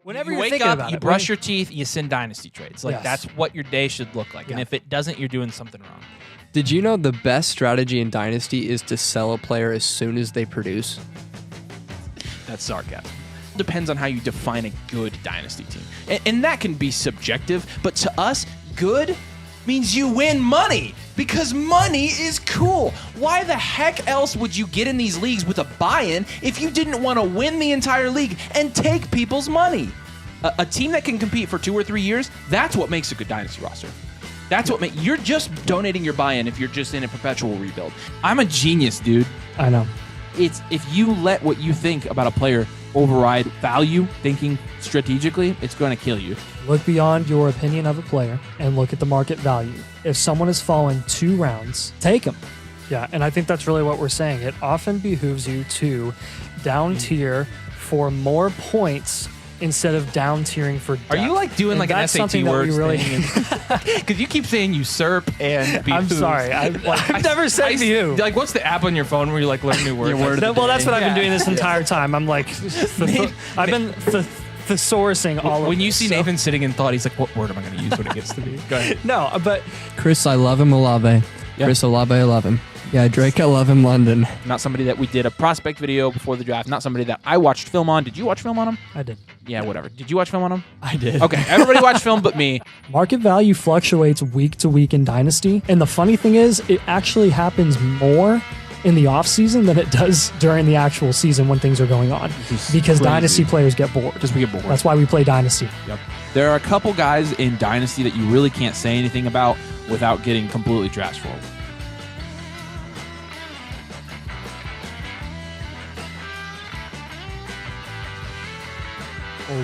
Whenever you you're wake thinking up, about you it, brush right? your teeth, you send Dynasty trades. Like, Yes. that's what your day should look like. And Yeah. if it doesn't, you're doing something wrong. Did you know the best strategy in Dynasty is to sell a player as soon as they produce? That's sarcasm. Depends on how you define a good Dynasty team. And that can be subjective, but to us, good means you win money because money is cool. Why the heck else would you get in these leagues with a buy-in if you didn't want to win the entire league and take people's money? A team that can compete for 2 or 3 years, that's what makes a good Dynasty roster. That's what you're just donating your buy-in if you're just in a perpetual rebuild. I'm a genius, dude. I know. It's if you let what you think about a player override value, thinking strategically, it's going to kill you. Look beyond your opinion of a player and look at the market value. If someone has fallen 2 rounds, take them. Yeah, and I think that's really what we're saying. It often behooves you to down tier for more points instead of down tiering for depth. Are you like doing And like an that's SAT something that we words really thing? Because you keep saying usurp and behooves. I'm sorry. I've never said to you. Like, what's the app on your phone where you like learn new words? Well, that's what I've been doing this Yeah. entire time. I'm like, I've been thesaurusing all of When you this, see so- Nathan sitting in thought, he's like, what word am I going to use when it gets to me? Go ahead. No, but Chris, I love him, Olave. Yeah. Chris Olave, I love him. Yeah, Drake, I love him, London. Not somebody that we did a prospect video before the draft. Not somebody that I watched film on. Did you watch film on him? I did. Yeah, whatever. Did you watch film on him? I did. Okay, everybody watched film but me. Market value fluctuates week to week in Dynasty. And the funny thing is, it actually happens more in the offseason than it does during the actual season when things are going on. is Because crazy. Dynasty players get bored. Just we get bored. That's why we play Dynasty. Yep. There are a couple guys in Dynasty that you really can't say anything about without getting completely trash for.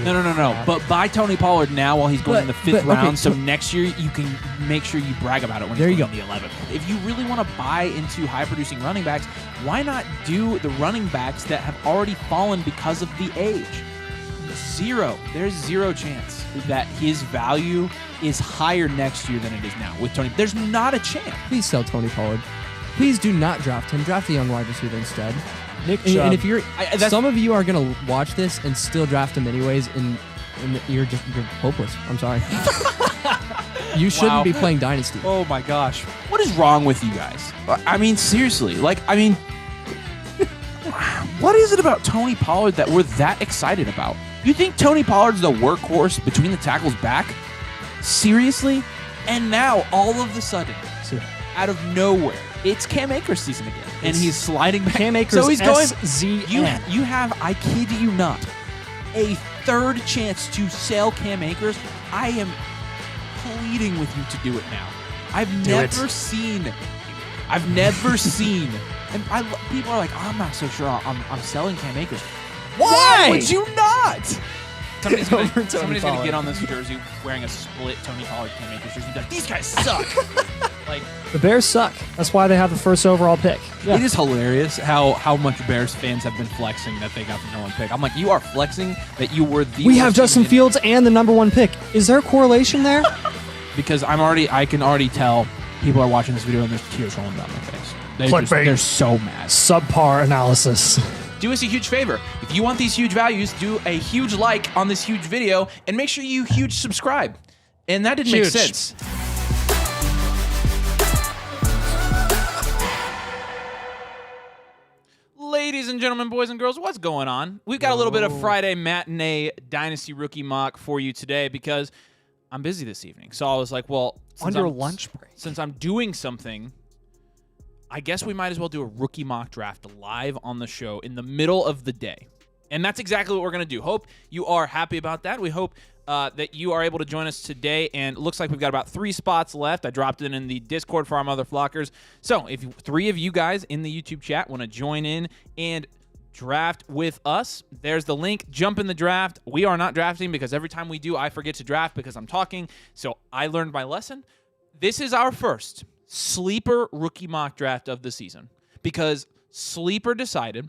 No. But buy Tony Pollard now while he's going in the 5th round, so next year you can make sure you brag about it when he's going in the 11th. If you really want to buy into high-producing running backs, why not do the running backs that have already fallen because of the age? There's zero chance that his value is higher next year than it is now with Tony. There's not a chance. Please sell Tony Pollard. Please do not draft him. Draft a young wide receiver instead. Nick And, Chubb. and if you're, some of you are gonna watch this and still draft him anyways, and you're hopeless. I'm sorry. You shouldn't be playing Dynasty. Oh my gosh. What is wrong with you guys? I mean, seriously. What is it about Tony Pollard that we're that excited about? You think Tony Pollard's the workhorse between the tackles back? Seriously? And now, all of a sudden, out of nowhere, it's Cam Akers season again. And he's sliding back. Cam Akers, so he's going. SZN. You have, I kid you not, a 3rd chance to sell Cam Akers. I am pleading with you to do it now. I've never seen, and people are like, oh, I'm not so sure I'm selling Cam Akers. Why would you not? Somebody's going to get on this jersey wearing a split Tony Pollard Cam Akers jersey. Like, these guys suck. Like, The Bears suck. That's why they have the 1st overall pick. Yeah. It is hilarious how much Bears fans have been flexing that they got the #1 pick. I'm like, you are flexing that you were the. We have worst Justin team in- Fields and the #1 pick. Is there a correlation there? because I can already tell people are watching this video and there's tears rolling down their face. Clickbait. They're so mad. Subpar analysis. Do us a huge favor. If you want these huge values, do a huge like on this huge video and make sure you huge subscribe. And that didn't make Huge. sense. Ladies and gentlemen, boys and girls, what's going on? We've got a little bit of Friday matinee Dynasty rookie mock for you today because I'm busy this evening. So I was like, well, On your lunch break. Since I'm doing something, I guess we might as well do a rookie mock draft live on the show in the middle of the day. And that's exactly what we're going to do. Hope you are happy about that. We hope that you are able to join us today. And it looks like we've got about 3 spots left. I dropped it in the Discord for our mother flockers. So if 3 of you guys in the YouTube chat want to join in and draft with us, there's the link. Jump in the draft. We are not drafting because every time we do, I forget to draft because I'm talking. So I learned my lesson. This is our first sleeper rookie mock draft of the season because Sleeper decided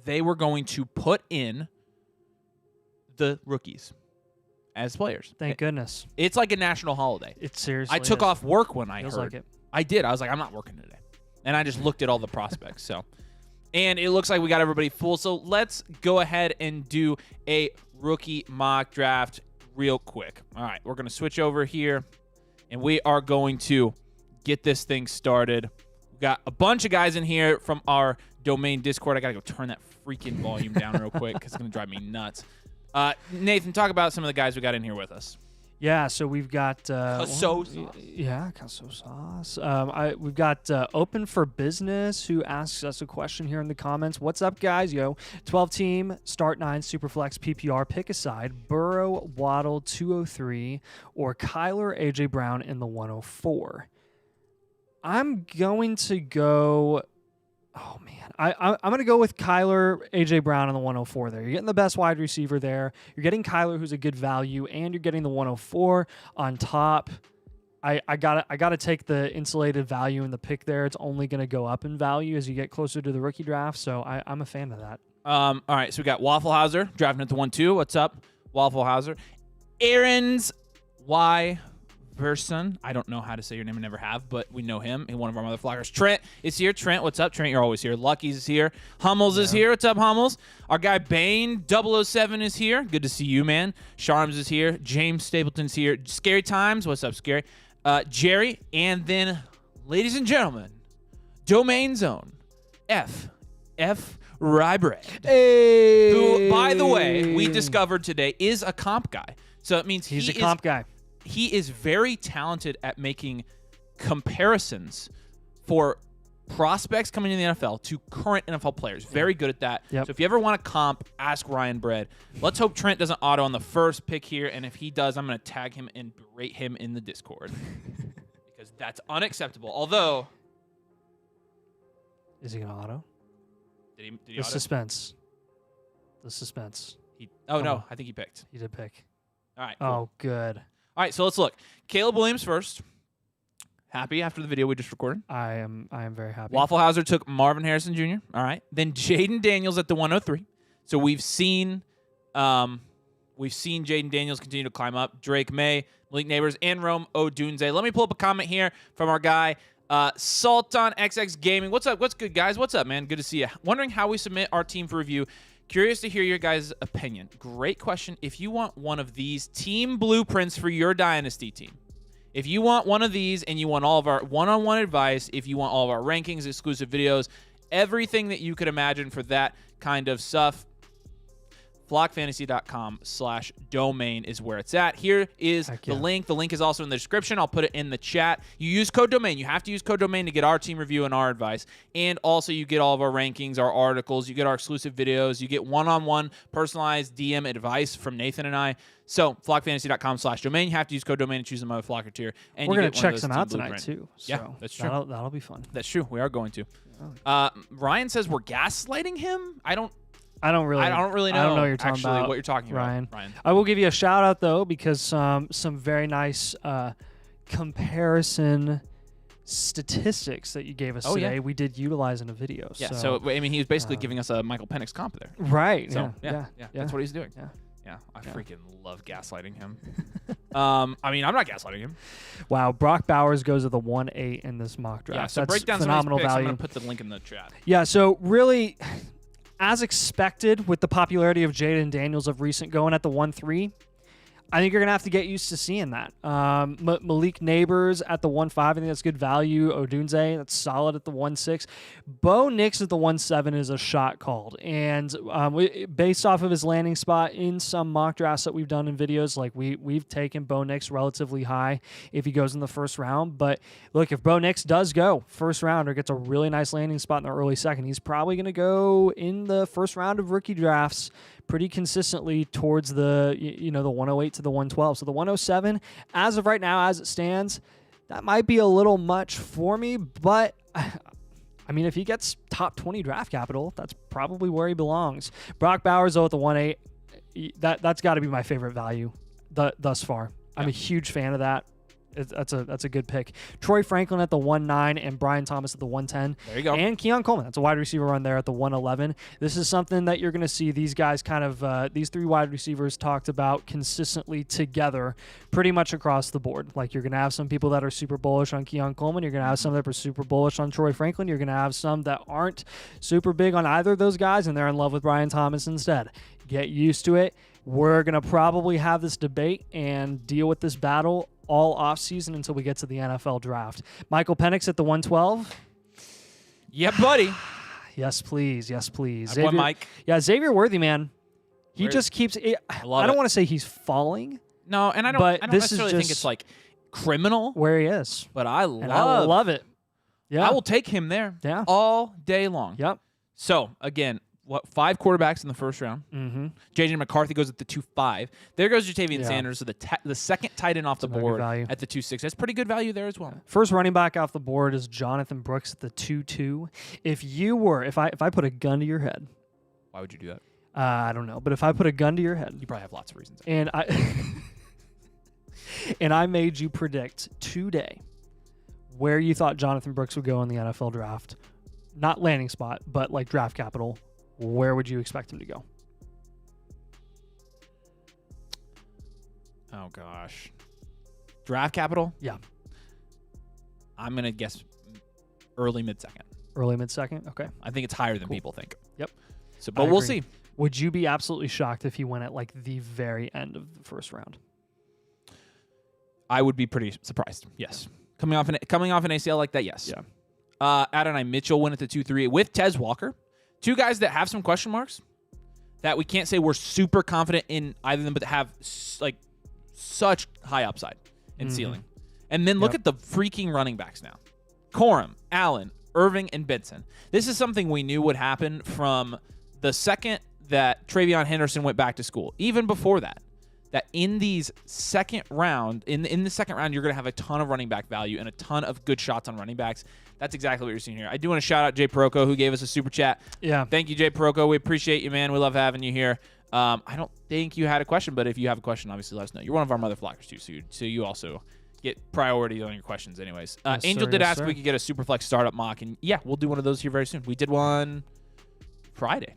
they were going to put in the rookies as players. Thank goodness. It's like a national holiday. It seriously I took is. off work when I Feels heard. like it. I did. I was like, I'm not working today. And I just looked at all the prospects. And it looks like we got everybody full. So let's go ahead and do a rookie mock draft real quick. All right, we're going to switch over here, and we are going to get this thing started. We've got a bunch of guys in here from our domain Discord. I got to go turn that freaking volume down real quick because it's going to drive me nuts. Nathan, talk about some of the guys we got in here with us. Yeah, so we've got Caso sauce. We've got Open for Business, who asks us a question here in the comments. What's up, guys? 12-team, start 9, Superflex, PPR, pick a side. Burrow, Waddle, 203, or Kyler, AJ Brown in the 104. I'm going to go... Oh, man. I'm going to go with Kyler, A.J. Brown on the 104 there. You're getting the best wide receiver there. You're getting Kyler, who's a good value, and you're getting the 104 on top. I gotta take the insulated value in the pick there. It's only going to go up in value as you get closer to the rookie draft, so I'm a fan of that. All right, so we got Waffle Hauser drafting at the 1-2. What's up, Waffle Hauser? Aaron's Y. Person. I don't know how to say your name and never have, but we know him and one of our motherflockers. Trent is here. Trent, what's up? Trent, you're always here. Lucky's is here. Hummels is here. What's up, Hummels? Our guy Bane 007 is here. Good to see you, man. Sharms is here. James Stapleton's here. Scary Times. What's up, Scary? Jerry. And then, ladies and gentlemen, Domain Zone F Rybread. Hey. Who, by the way, we discovered today is a comp guy. So it means he's a comp guy. He is very talented at making comparisons for prospects coming in the NFL to current NFL players. Very good at that. Yep. So if you ever want a comp, ask Ryan Bread. Let's hope Trent doesn't auto on the first pick here, and if he does, I'm going to tag him and berate him in the Discord because that's unacceptable. Although, is he going to auto? Did he The auto? suspense. The suspense. No, I think he picked. He did pick. All right. Cool. Oh, good. All right, so let's look. Caleb Williams first. Happy after the video we just recorded. I am very happy. Waffle Hauser took Marvin Harrison Jr. All right. Then Jaden Daniels at the 103. So we've seen Jaden Daniels continue to climb up. Drake May, Malik Neighbors, and Rome Odunze. Let me pull up a comment here from our guy, Sultan XX Gaming. What's up? What's good, guys? What's up, man? Good to see you. Wondering how we submit our team for review. Curious to hear your guys' opinion. Great question. If you want one of these team blueprints for your Dynasty team, if you want one of these and you want all of our one-on-one advice, if you want all of our rankings, exclusive videos, everything that you could imagine for that kind of stuff, flockfantasy.com/domain is where it's at. Here is the link. The link is also in the description. I'll put it in the chat. You use code domain. You have to use code domain to get our team review and our advice. And also you get all of our rankings, our articles. You get our exclusive videos. You get one-on-one personalized DM advice from Nathan and I. So flockfantasy.com/domain. You have to use code domain and choose the motherflocker tier. And we're going to check some out tonight too. So yeah, that's true. That'll be fun. That's true. We are going to. Ryan says we're gaslighting him. I don't really know. I don't know what you're talking about, what you're talking Ryan. about, Ryan. I will give you a shout out though because some very nice comparison statistics that you gave us today. Yeah. We did utilize in a video. Yeah. So I mean, he was basically giving us a Michael Penix comp there. Right. So yeah. That's what he's doing. Yeah. I freaking love gaslighting him. I mean, I'm not gaslighting him. Wow. Brock Bowers goes to the 1-8 in this mock draft. Yeah. So that's break down phenomenal some of these picks. value. I'm gonna put the link in the chat. Yeah. So really. As expected, with the popularity of Jaden Daniels of recent going at the 1-3, I think you're going to have to get used to seeing that. Malik Neighbors at the 1-5, I think that's good value. Odunze, that's solid at the 1-6. Bo Nix at the 1-7 is a shot called. And based off of his landing spot in some mock drafts that we've done in videos, like we've taken Bo Nix relatively high if he goes in the first round. But look, if Bo Nix does go first round or gets a really nice landing spot in the early second, he's probably going to go in the first round of rookie drafts pretty consistently towards the 108 to the 112. So the 107, as of right now, as it stands, that might be a little much for me. But I mean, if he gets top 20 draft capital, that's probably where he belongs. Brock Bowers, though, at the 1-8, that's got to be my favorite value thus far. Yeah. I'm a huge fan of that. That's a good pick. Troy Franklin at the 1-9 and Brian Thomas at the 1-10. There you go. And Keon Coleman. That's a wide receiver run there at the 1-11. This is something that you're going to see these guys kind of, these three wide receivers talked about consistently together pretty much across the board. Like you're going to have some people that are super bullish on Keon Coleman. You're going to have some that are super bullish on Troy Franklin. You're going to have some that aren't super big on either of those guys, and they're in love with Brian Thomas instead. Get used to it. we're going to probably have this debate and deal with this battle all offseason until we get to the NFL draft. Michael Penix at the 112. Yeah, buddy. Yes, please. Yes, please. I want Mike. Yeah, Xavier Worthy, man. He Where- just keeps. I love don't it. want to say he's falling No, and I don't, But I don't this is necessarily think just- it's like criminal, where he is, but I and I love love it. Yeah, I will take him there Yeah. all day long. Yep. So, again, 5 quarterbacks in the first round. Mm-hmm. J.J. McCarthy goes at the 2.5. There goes Jatavian Yeah. Sanders, so the second tight end off the That's a very board good value. at the 2.6. That's pretty good value there as well. First running back off the board is Jonathan Brooks at the 2-2. If I put a gun to your head, Why would you do that? I don't know, but if I put a gun to your head You probably have lots of reasons. and I made you predict today where you thought Jonathan Brooks would go in the NFL draft, not landing spot, but like draft capital, where would you expect him to go? Oh, gosh. Draft capital? Yeah. I'm going to guess early mid-second. Early mid-second? Okay. I think it's higher than Cool. people think. Yep. So, I but we'll agree. see. Would you be absolutely shocked if he went at like the very end of the first round? I would be pretty surprised. Yes. Coming off an ACL like that, yes. Yeah. Adonai Mitchell went at the 2-3 with Tez Walker. Two guys that have some question marks that we can't say we're super confident in either of them, but have like such high upside and ceiling. And then look Yep. at the freaking running backs now. Corum, Allen, Irving, and Benson. This is something we knew would happen from the second that Travion Henderson went back to school. Even before that in these second round, in the second round, you're going to have a ton of running back value and a ton of good shots on running backs. That's exactly what you're seeing here. I do want to shout out Jay Perocco, who gave us a super chat. Yeah. Thank you, Jay Perocco. We appreciate you, man. We love having you here. I don't think you had a question, but if you have a question, obviously let us know. You're one of our mother flockers, too, so you also get priority on your questions anyways. Yes, Angel sir, did yes, ask sir. if we could get a Superflex startup mock, and yeah, we'll do one of those here very soon. We did one Friday.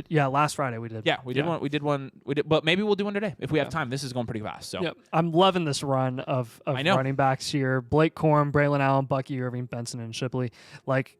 Last Friday we did. Yeah, we did one. We did one. But maybe we'll do one today if we have Yeah. time. This is going pretty fast. So Yep. I'm loving this run of I know. running backs here. Blake Corum, Braylon Allen, Bucky Irving, Benson, and Shipley. Like,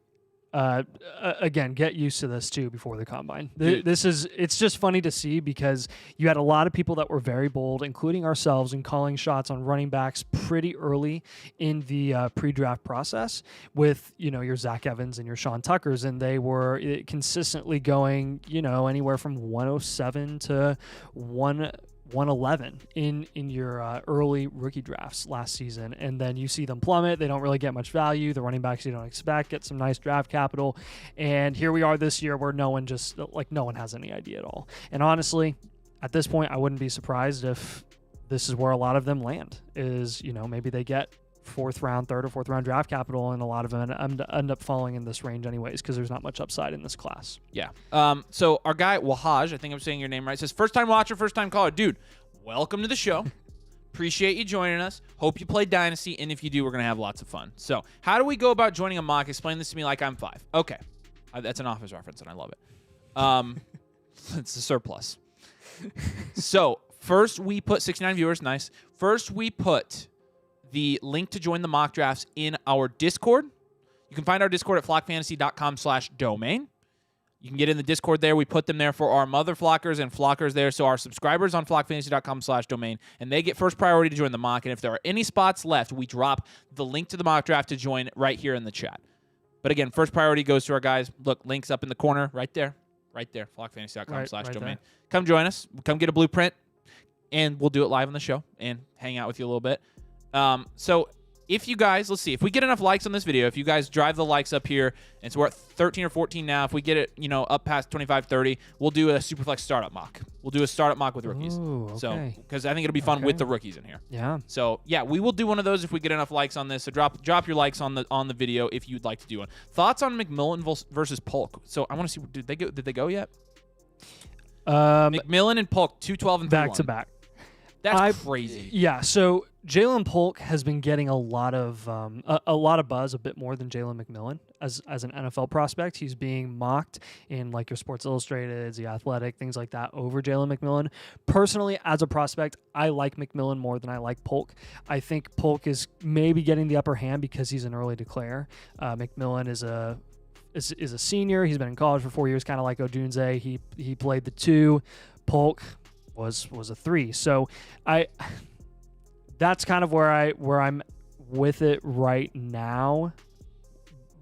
again, get used to this too before the combine. Dude. It's just funny to see because you had a lot of people that were very bold, including ourselves, in calling shots on running backs pretty early in the pre-draft process with, your Zach Evans and your Sean Tuckers, and they were consistently going, anywhere from 107 to 111 in your early rookie drafts last season, and then you see them plummet. They don't really get much value. The running backs you don't expect get some nice draft capital, and here we are this year where no one has any idea at all. And honestly, at this point, I wouldn't be surprised if this is where a lot of them land. Is maybe they get third or fourth round draft capital, and a lot of them end up falling in this range anyways because there's not much upside in this class. yeah. So our guy Wahaj, I think I'm saying your name right, says first time watcher, first time caller. Dude, welcome to the show. Appreciate you joining us. Hope you play Dynasty, and if you do, we're gonna have lots of fun. So how do we go about joining a mock? Explain this to me like I'm 5. Okay, that's an Office reference, and I love it. It's a surplus. So first we put 69 viewers. Nice. First we put the link to join the mock drafts in our Discord. You can find our Discord at flockfantasy.com/domain. You can get in the Discord there. We put them there for our mother flockers and flockers there. So our subscribers on flockfantasy.com/domain, and they get first priority to join the mock. And if there are any spots left, we drop the link to the mock draft to join right here in the chat. But again, first priority goes to our guys. Look, links up in the corner right there, flockfantasy.com/domain. Right there. Come join us. Come get a blueprint, and we'll do it live on the show and hang out with you a little bit. So if you guys, let's see, if we get enough likes on this video, if you guys drive the likes up here, and so we're at 13 or 14 now, if we get it, up past 25, 30, we'll do a Superflex startup mock. We'll do a startup mock with rookies. Ooh, So, okay. because I think it'll be fun with the rookies in here. Yeah. So yeah, we will do one of those if we get enough likes on this. So drop your likes on the video if you'd like to do one. Thoughts on McMillan versus Polk? So I want to see, did they go yet? McMillan and Polk, 212 and 31. Back to back. That's crazy. Yeah. So Jalen Polk has been getting a lot of buzz, a bit more than Jalen McMillan as an NFL prospect. He's being mocked in like your Sports Illustrated, The Athletic, things like that over Jalen McMillan. Personally, as a prospect, I like McMillan more than I like Polk. I think Polk is maybe getting the upper hand because he's an early declare. McMillan is a senior. He's been in college for 4 years, kind of like Odunze. He played the 2. Polk, was a 3. So that's kind of where I'm with it right now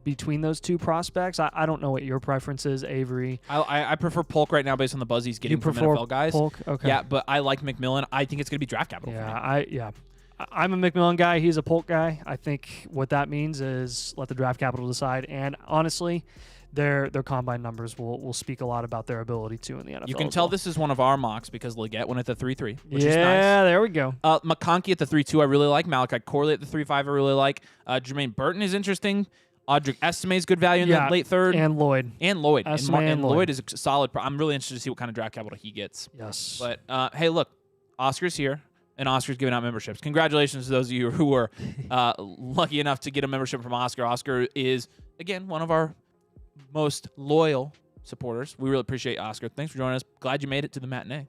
between those two prospects. I don't know what your preference is, Avery. I prefer Polk right now based on the buzz he's getting You from prefer NFL guys. Polk? Okay. Yeah, but I like McMillan. I think it's going to be draft capital for me. I'm a McMillan guy. He's a Polk guy. I think what that means is let the draft capital decide. And honestly, their combine numbers will speak a lot about their ability to in the NFL. You can tell this is one of our mocks because Leggett went at the 3-3, which is nice. Yeah, there we go. McConkey at the 3-2, I really like. Malachi Corley at the 3-5, I really like. Jermaine Burton is interesting. Audric Estime is good value in the late third. And Lloyd. And Lloyd. And Lloyd is a solid. I'm really interested to see what kind of draft capital he gets. Yes. But, hey, look, Oscar's here, and Oscar's giving out memberships. Congratulations to those of you who were lucky enough to get a membership from Oscar. Oscar is, again, one of our most loyal supporters. We really appreciate Oscar. Thanks for joining us. Glad you made it to the matinee.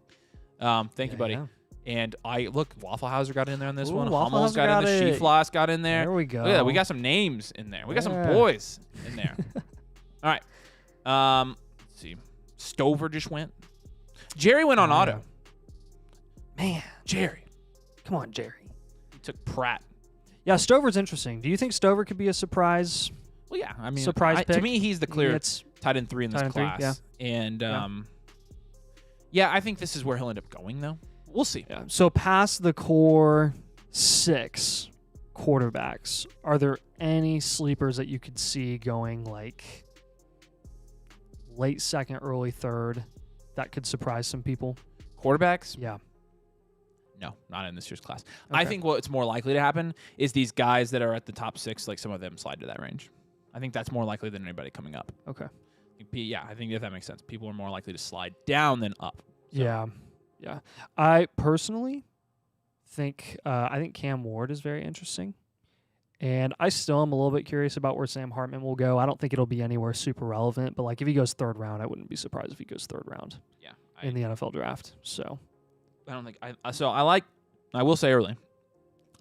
Thank you, buddy. Yeah. And Waffle Houser got in there on this one. Hummel's got in there. Sheefloss got in there. There we go. Look at that. We got some names in there. We got some boys in there. All right. Let's see. Stover just went. Jerry went on auto. Man. Jerry. Come on, Jerry. He took Pratt. Yeah, Stover's interesting. Do you think Stover could be a surprise? Well, yeah. I mean, surprise pick? To me, he's the clear tight end 3 in this class. And, I think this is where he'll end up going, though. We'll see. Yeah. So past the core 6 quarterbacks, are there any sleepers that you could see going like late second, early third that could surprise some people? Quarterbacks? Yeah. No, not in this year's class. Okay. I think what's more likely to happen is these guys that are at the top 6, like some of them slide to that range. I think that's more likely than anybody coming up. Okay. Yeah, I think if that makes sense. People are more likely to slide down than up. So. Yeah. I personally think Cam Ward is very interesting. And I still am a little bit curious about where Sam Hartman will go. I don't think it'll be anywhere super relevant, but like if he goes 3rd round, I wouldn't be surprised if he goes 3rd round. Yeah. In the NFL draft. So I don't think I will say early.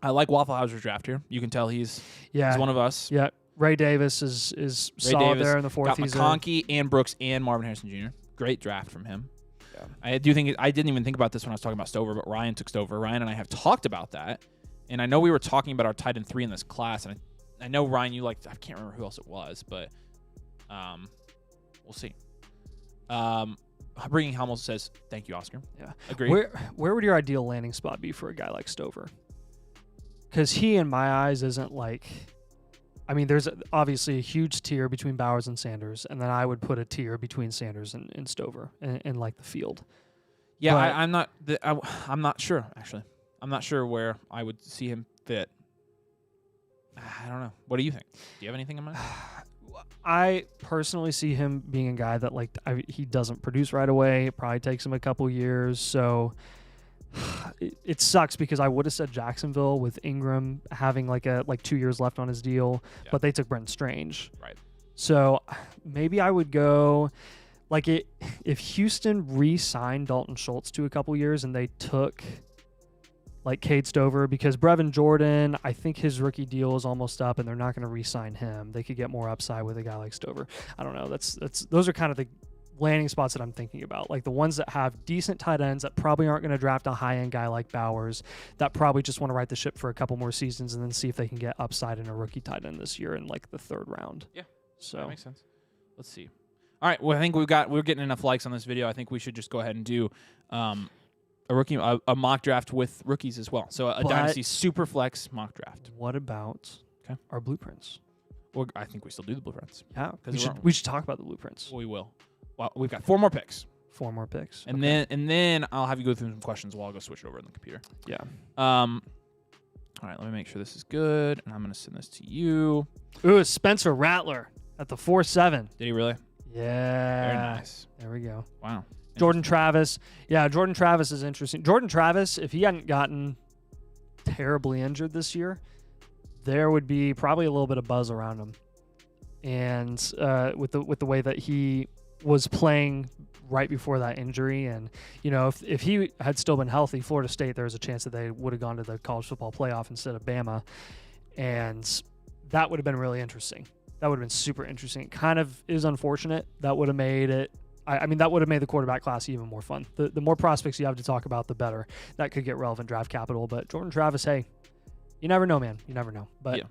I like Waffle Houser's draft here. You can tell he's one of us. Yeah. Ray Davis is solid there in the 4th. Got McConkey and Brooks and Marvin Harrison Jr. Great draft from him. Yeah. I didn't even think about this when I was talking about Stover, but Ryan took Stover. Ryan and I have talked about that, and I know we were talking about our tight end 3 in this class, and I know Ryan, you liked. I can't remember who else it was, but we'll see. Bringing Hummel says thank you, Oscar. Yeah, agree. Where would your ideal landing spot be for a guy like Stover? Because he, in my eyes, isn't like. I mean, there's obviously a huge tier between Bowers and Sanders, and then I would put a tier between Sanders and Stover in like the field. Yeah, I'm not sure actually. I'm not sure where I would see him fit. I don't know. What do you think? Do you have anything in mind? I personally see him being a guy that he doesn't produce right away. It probably takes him a couple years, so. It sucks because I would have said Jacksonville with Ingram having like 2 years left on his deal, but they took Brenton Strange. Right. So maybe I would go if Houston re-signed Dalton Schultz to a couple years and they took like Cade Stover, because Brevin Jordan, I think his rookie deal is almost up and they're not going to re-sign him. They could get more upside with a guy like Stover. I don't know. Those are kind of the landing spots that I'm thinking about, like the ones that have decent tight ends that probably aren't going to draft a high-end guy like Bowers, that probably just want to right the ship for a couple more seasons and then see if they can get upside in a rookie tight end this year in like the 3rd round. Yeah, so that makes sense. Let's see. All right, well, I think we're getting enough likes on this video. I think we should just go ahead and do a mock draft with rookies as well. So a Dynasty Superflex mock draft. What about our blueprints? Well, I think we still do the blueprints. Yeah, we should talk about the blueprints. We will. Well, we've got 4 more picks. 4 more picks. And then I'll have you go through some questions while I'll go switch it over on the computer. Yeah. All right, let me make sure this is good, and I'm going to send this to you. Ooh, Spencer Rattler at the 4-7. Did he really? Yeah. Very nice. There we go. Wow. Jordan Travis. Yeah, Jordan Travis is interesting. Jordan Travis, if he hadn't gotten terribly injured this year, there would be probably a little bit of buzz around him. And with the way that he was playing right before that injury, and if he had still been healthy, Florida State, there was a chance that they would have gone to the college football playoff instead of Bama, and that would have been really interesting. That would have been super interesting. It kind of is unfortunate. That would have made it I mean, that would have made the quarterback class even more fun. The more prospects you have to talk about, the better. That could get relevant draft capital. But Jordan Travis, hey, you never know, man. You never know. But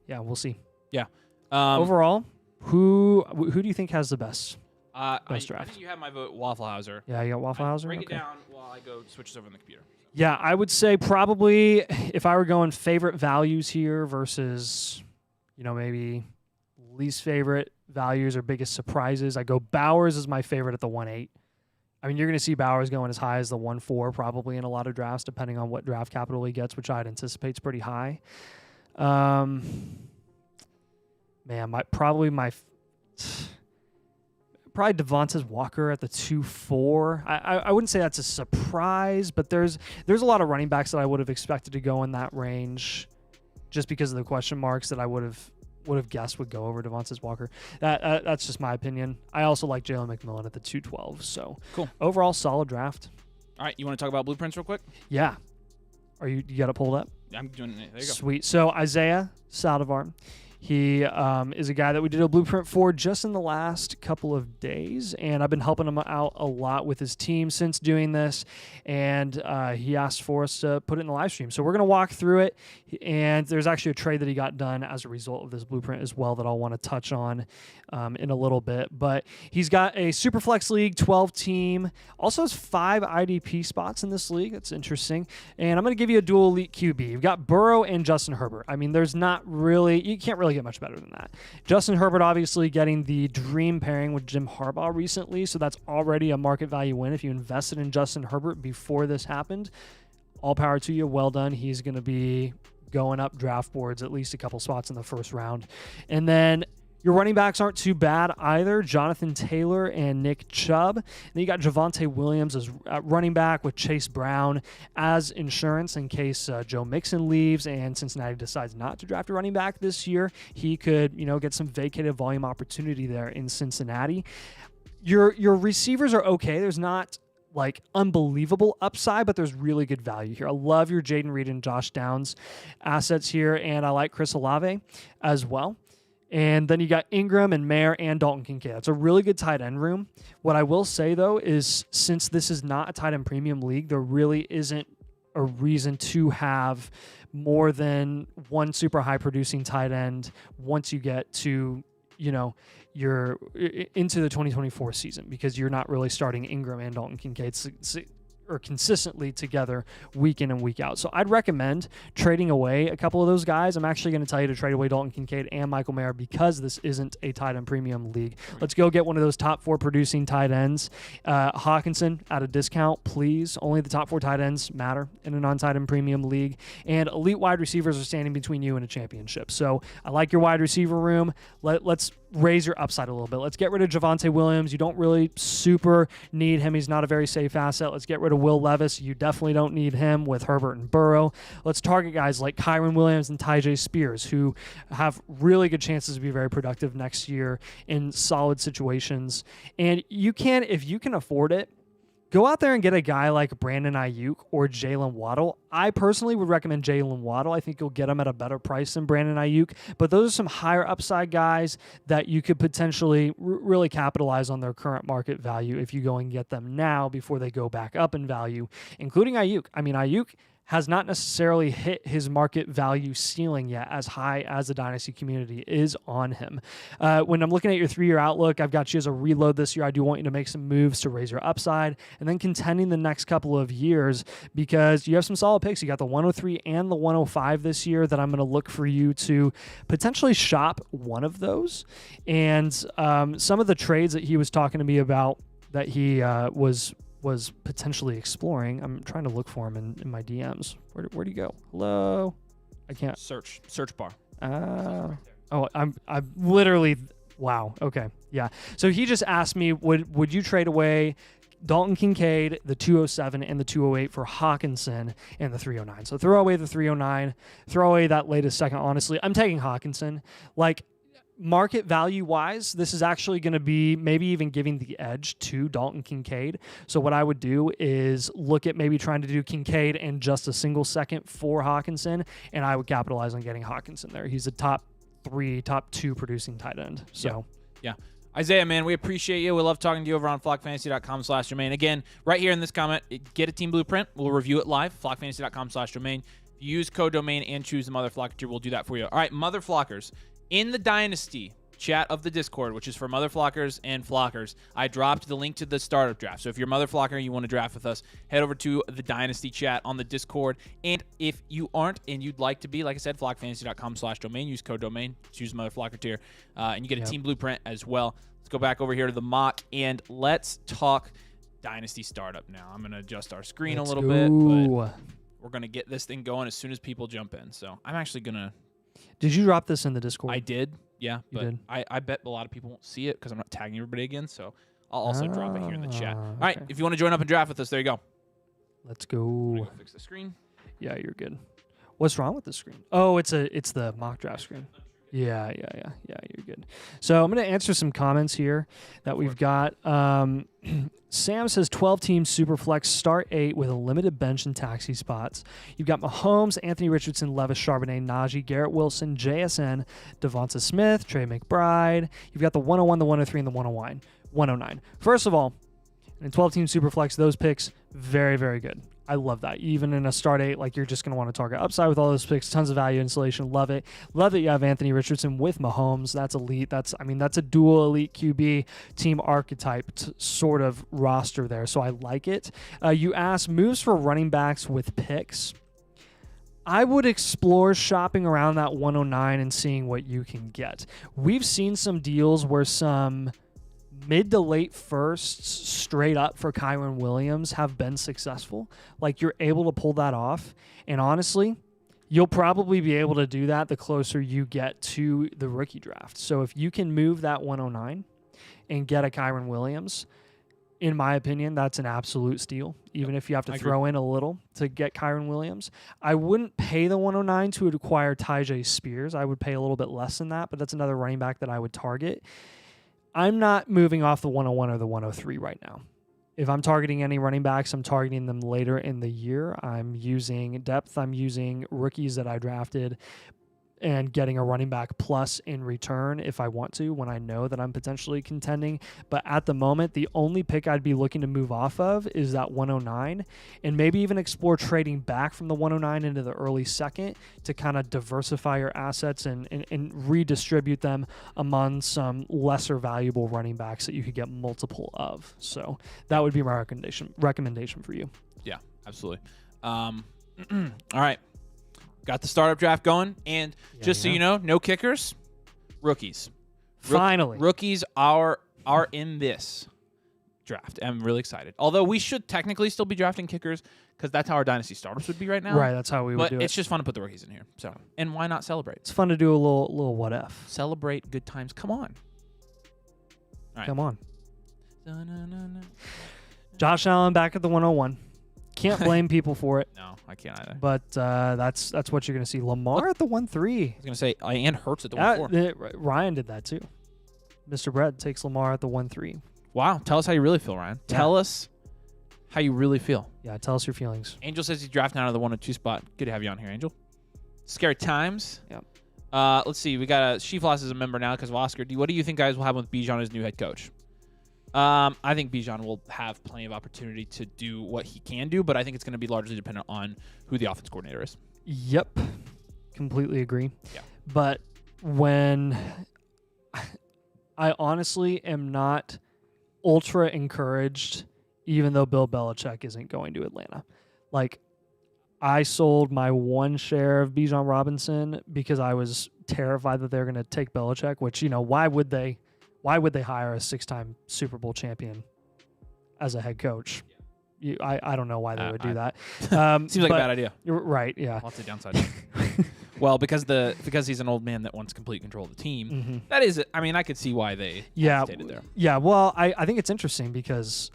yeah we'll see. Yeah. Overall, who do you think has the best draft? I think you have my vote, Waffle Hauser. Yeah, you got Waffle Hauser? Break it down while I go switch this over on the computer. Yeah, I would say probably if I were going favorite values here versus, maybe least favorite values or biggest surprises, I go Bowers is my favorite at the 1.8. I mean, you're going to see Bowers going as high as the 1.4 probably in a lot of drafts, depending on what draft capital he gets, which I'd anticipate is pretty high. Probably Devontae Walker at the 2.4. I wouldn't say that's a surprise, but there's a lot of running backs that I would have expected to go in that range just because of the question marks that I would have guessed would go over Devontae Walker. That's just my opinion. I also like Jalen McMillan at the 2.12. So cool. Overall, solid draft. All right, you want to talk about blueprints real quick? Yeah. You got it pulled up? I'm doing it. There you go. Sweet. So Isaiah Saldivar. He is a guy that we did a blueprint for just in the last couple of days, and I've been helping him out a lot with his team since doing this, and he asked for us to put it in the live stream. So we're going to walk through it, and there's actually a trade that he got done as a result of this blueprint as well that I'll want to touch on in a little bit. But he's got a Superflex League 12 team, also has 5 IDP spots in this league. That's interesting. And I'm going to give you a dual elite QB. You've got Burrow and Justin Herbert. I mean, you can't really get much better than that. Justin Herbert obviously getting the dream pairing with Jim Harbaugh recently, so that's already a market value win. If you invested in Justin Herbert before this happened, all power to you. Well done. He's going to be going up draft boards at least a couple spots in the first round. And then your running backs aren't too bad either. Jonathan Taylor and Nick Chubb. Then you got Javonte Williams as running back with Chase Brown as insurance in case Joe Mixon leaves and Cincinnati decides not to draft a running back this year. He could, get some vacated volume opportunity there in Cincinnati. Your receivers are okay. There's not like unbelievable upside, but there's really good value here. I love your Jaden Reed and Josh Downs assets here, and I like Chris Olave as well. And then you got Ingram and Mayer and Dalton Kincaid. That's a really good tight end room. What I will say, though, is since this is not a tight end premium league, there really isn't a reason to have more than one super high producing tight end once you get to, you're into the 2024 season, because you're not really starting Ingram and Dalton Kincaid or consistently together week in and week out. So I'd recommend trading away a couple of those guys. I'm actually going to tell you to trade away Dalton Kincaid and Michael Mayer because this isn't a tight end premium league. Let's go get one of those top 4 producing tight ends. Hawkinson at a discount, please. Only the top 4 tight ends matter in a non-tight end premium league. And elite wide receivers are standing between you and a championship. So I like your wide receiver room. Let's raise your upside a little bit. Let's get rid of Javonte Williams. You don't really super need him. He's not a very safe asset. Let's get rid of Will Levis. You definitely don't need him with Herbert and Burrow. Let's target guys like Kyron Williams and Tyjae Spears, who have really good chances to be very productive next year in solid situations. And if you can afford it, go out there and get a guy like Brandon Ayuk or Jalen Waddle. I personally would recommend Jalen Waddle. I think you'll get him at a better price than Brandon Ayuk. But those are some higher upside guys that you could potentially really capitalize on their current market value if you go and get them now before they go back up in value, including Ayuk. I mean, Ayuk has not necessarily hit his market value ceiling yet as high as the Dynasty community is on him. When I'm looking at your 3-year outlook, I've got you as a reload this year. I do want you to make some moves to raise your upside and then contending the next couple of years because you have some solid picks. You got the 103 and the 105 this year that I'm going to look for you to potentially shop one of those. And some of the trades that he was talking to me about that he was potentially exploring. I'm trying to look for him in my DMs. Where'd he go? Hello? I can't. Search bar. I'm literally, wow. Okay. Yeah. So he just asked me, would you trade away Dalton Kincaid, the 207 and the 208 for Hawkinson and the 309? So throw away the 309, throw away that latest second. Honestly, I'm taking Hawkinson. Like, market value wise, this is actually going to be maybe even giving the edge to Dalton Kincaid. So what I would do is look at maybe trying to do Kincaid and just a single second for Hawkinson, and I would capitalize on getting Hawkinson there. He's a top 2 producing tight end. So yeah. Isaiah, man, we appreciate you. We love talking to you over on flockfantasy.com/domain. Again, right here in this comment, get a team blueprint. We'll review it live, flockfantasy.com/domain. If you use code domain and choose the Mother Flocker tier, we'll do that for you. All right, Mother Flockers. In the Dynasty chat of the Discord, which is for Mother Flockers and Flockers, I dropped the link to the startup draft. So if you're Mother Flocker and you want to draft with us, head over to the Dynasty chat on the Discord. And if you aren't and you'd like to be, like I said, flockfantasy.com/domain, use code domain, choose Mother Flocker tier, and you get a team blueprint as well. Let's go back over here to the mock and let's talk Dynasty startup now. I'm going to adjust our screen a little bit, but we're going to get this thing going as soon as people jump in. So I'm actually going to... Did you drop this in the Discord? I did, yeah. You but did? I bet a lot of people won't see it because I'm not tagging everybody again. So I'll also drop it here in the chat. All right, if you want to join up and draft with us, there you go. Let's I'm gonna go. go fix the screen. Yeah, you're good. What's wrong with the screen? Oh, it's the mock draft screen. Yeah, you're good. So I'm going to answer some comments here that we've got. Sam says 12-team Superflex, start 8 with a limited bench and taxi spots. You've got Mahomes, Anthony Richardson, Levis, Charbonnet, Najee, Garrett Wilson, JSN, Devonta Smith, Trey McBride. You've got the 101, the 103, and the 109. First of all, in 12-team Superflex, those picks, very, very good. I love that. Even in a start 8, like you're just going to want to target upside with all those picks. Tons of value insulation. Love it. Love that you have Anthony Richardson with Mahomes. That's elite. That's a dual elite QB team archetype sort of roster there. So I like it. You asked moves for running backs with picks. I would explore shopping around that 109 and seeing what you can get. We've seen some deals where some mid to late firsts straight up for Kyren Williams have been successful. Like you're able to pull that off. And honestly, you'll probably be able to do that the closer you get to the rookie draft. So if you can move that 109 and get a Kyren Williams, in my opinion, that's an absolute steal. Even if you have to throw in a little to get Kyren Williams. I wouldn't pay the 109 to acquire Tyjae Spears. I would pay a little bit less than that, but that's another running back that I would target. I'm not moving off the 101 or the 103 right now. If I'm targeting any running backs, I'm targeting them later in the year. I'm using depth. I'm using rookies that I drafted and getting a running back plus in return if I want to, when I know that I'm potentially contending. But at the moment, the only pick I'd be looking to move off of is that 109, and maybe even explore trading back from the 109 into the early second to kind of diversify your assets and redistribute them among some lesser valuable running backs that you could get multiple of. So that would be my recommendation for you. Yeah, absolutely. All right. Got the startup draft going, and just so you know, no kickers, rookies. Finally. Rookies are in this draft. I'm really excited. Although we should technically still be drafting kickers because that's how our Dynasty startups would be right now. Right, that's how we would do it. But it's just fun to put the rookies in here. So, and why not celebrate? It's fun to do a little what if. Celebrate good times. Come on. All right. Come on. Josh Allen back at the 101. Can't blame people for it. No, I can't either. But that's what you're going to see. Lamar at the 1-3. I was going to say, and Hurts at the 1-4. Ryan did that too. Mr. Brett takes Lamar at the 1-3. Wow. Tell us how you really feel, Ryan. Yeah. Tell us how you really feel. Yeah, tell us your feelings. Angel says he's drafting out of the 1-2 spot. Good to have you on here, Angel. Scary times. Yeah. Let's see. We got Shefloss as a member now because of Oscar. What do you think guys will happen with Bijan as new head coach? I think Bijan will have plenty of opportunity to do what he can do, but I think it's going to be largely dependent on who the offense coordinator is. Yep. Completely agree. Yeah. But when I honestly am not ultra encouraged, even though Bill Belichick isn't going to Atlanta. Like, I sold my one share of Bijan Robinson because I was terrified that they're going to take Belichick, which, why would they hire a 6-time Super Bowl champion as a head coach? I don't know why they would do that. Seems like a bad idea. You're right, yeah. Lots of downside. Well, because he's an old man that wants complete control of the team. Mm-hmm. That is, I could see why they hesitated there. Yeah, well, I think it's interesting because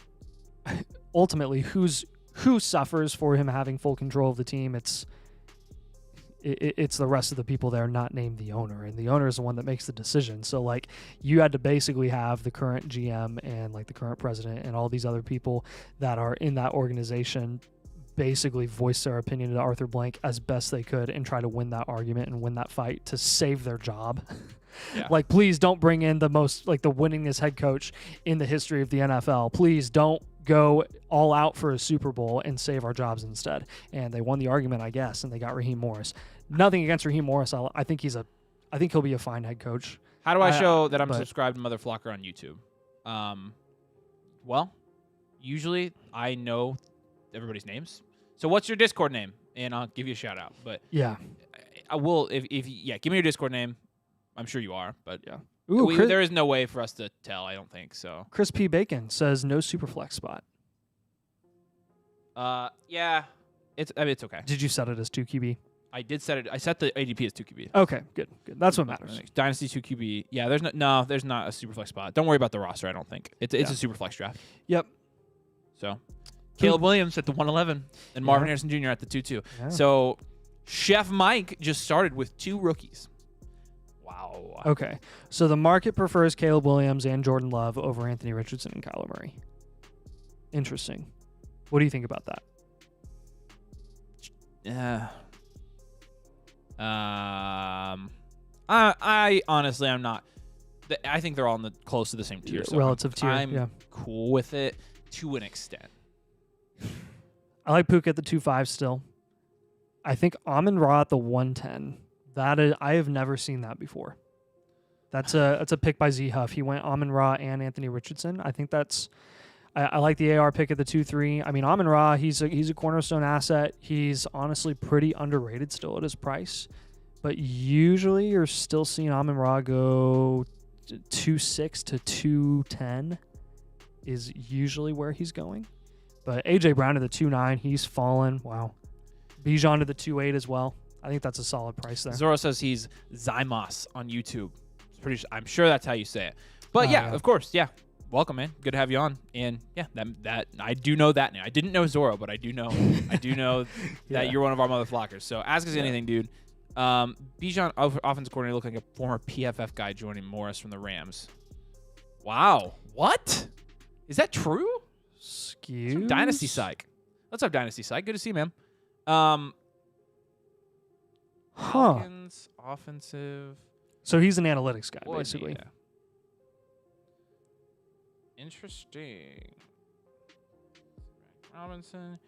ultimately who suffers for him having full control of the team? It's the rest of the people there, not named the owner, and the owner is the one that makes the decision. So like, you had to basically have the current GM and like the current president and all these other people that are in that organization basically voice their opinion to Arthur Blank as best they could and try to win that argument and win that fight to save their job. Yeah. Like, please don't bring in the winningest head coach in the history of the NFL. Please don't go all out for a Super Bowl and save our jobs instead. And they won the argument, I guess, and they got Raheem Morris. Nothing against Raheem Morris. I think he'll be a fine head coach. How do I show that I'm subscribed to Mother Flocker on YouTube? Well, usually I know everybody's names. So what's your Discord name? And I'll give you a shout out. But yeah, I will if give me your Discord name. I'm sure you are, but yeah. Ooh, there is no way for us to tell. I don't think so. Chris P. Bacon says no Superflex spot. Yeah, it's okay. Did you set it as 2 QB? I did set it. I set the ADP as 2 QB. Okay, good. That's what matters. Dynasty 2 QB. Yeah, there's not a Superflex spot. Don't worry about the roster. I don't think it's a Superflex draft. Yep. So, Caleb Williams at the 111 and Marvin Harrison Jr. at the 2-2. Yeah. So, Chef Mike just started with 2 rookies. Wow. Okay, so the market prefers Caleb Williams and Jordan Love over Anthony Richardson and Kyler Murray. Interesting. What do you think about that? Yeah. I honestly, I'm not. I think they're all close to the same tier. So relative tier. I'm cool with it to an extent. I like Puka at the 2.5 still. I think Amon-Ra at the 110. I have never seen that before. That's a pick by Z Huff. He went Amon-Ra and Anthony Richardson. I think that's. I like the AR pick at the 2.3. I mean, Amon-Ra, he's a cornerstone asset. He's honestly pretty underrated still at his price. But usually you're still seeing Amon-Ra go 2.6 to 2.10 is usually where he's going. But A.J. Brown to the 2.9, he's fallen. Wow. Bijan to the 2.8 as well. I think that's a solid price there. Zoro says he's Zymos on YouTube. I'm sure that's how you say it. But yeah, of course, yeah. Welcome, man. Good to have you on. And yeah, that I do know that name. I didn't know Zoro, but I do know that you're one of our mother flockers. So ask us anything, dude. Bijan, offensive coordinator, looked like a former PFF guy joining Morris from the Rams. Wow. What? Is that true? Excuse? Dynasty Psych. What's up, Dynasty Psych? Good to see you, man. Falcons, offensive. So he's an analytics guy, basically. Yeah. Interesting. Robinson.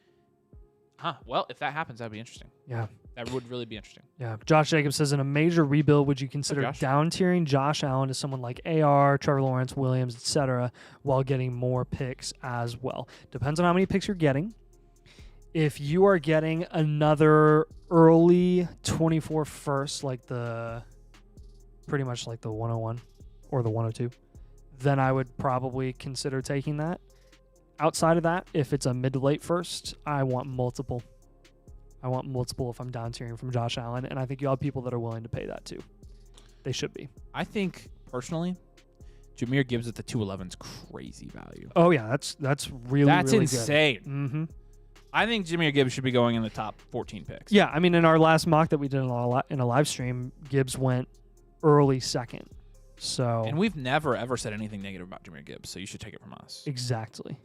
Huh. Well, if that happens, that'd be interesting. Yeah. That would really be interesting. Yeah. Josh Jacobs says, in a major rebuild, would you consider down-tiering Josh Allen to someone like AR, Trevor Lawrence, Williams, etc., while getting more picks as well? Depends on how many picks you're getting. If you are getting another early 24 first, pretty much like the 101 or the 102, then I would probably consider taking that. Outside of that, if it's a mid to late first, I want multiple. If I'm down tiering from Josh Allen, and I think you have people that are willing to pay that too. They should be. I think personally, Jahmyr Gibbs at the 211 is crazy value. Oh yeah, that's really insane. Good. Mm-hmm. I think Jahmyr Gibbs should be going in the top 14 picks. Yeah, I mean, in our last mock that we did in a live stream, Gibbs went early second. So, and we've never ever said anything negative about Jahmyr Gibbs, so you should take it from us. Exactly.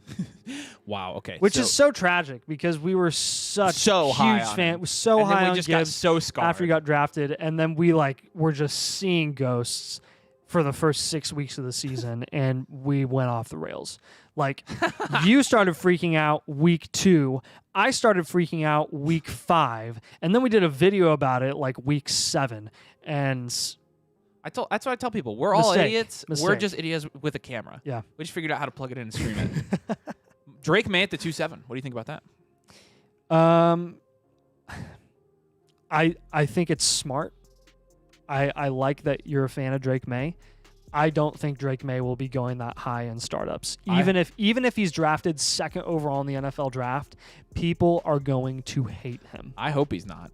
Wow. Okay. Which is so tragic because we were so huge fan. So high on Gibbs. Got so scarred after he got drafted, and then we were just seeing ghosts for the first 6 weeks of the season, and we went off the rails. You started freaking out week 2. I started freaking out week 5, and then we did a video about it week 7, and. That's what I tell people. We're all idiots. Mistake. We're just idiots with a camera. Yeah. We just figured out how to plug it in and stream it. Drake May at the 2.7. What do you think about that? I think it's smart. I like that you're a fan of Drake May. I don't think Drake May will be going that high in startups. Even if he's drafted second overall in the NFL draft, people are going to hate him. I hope he's not.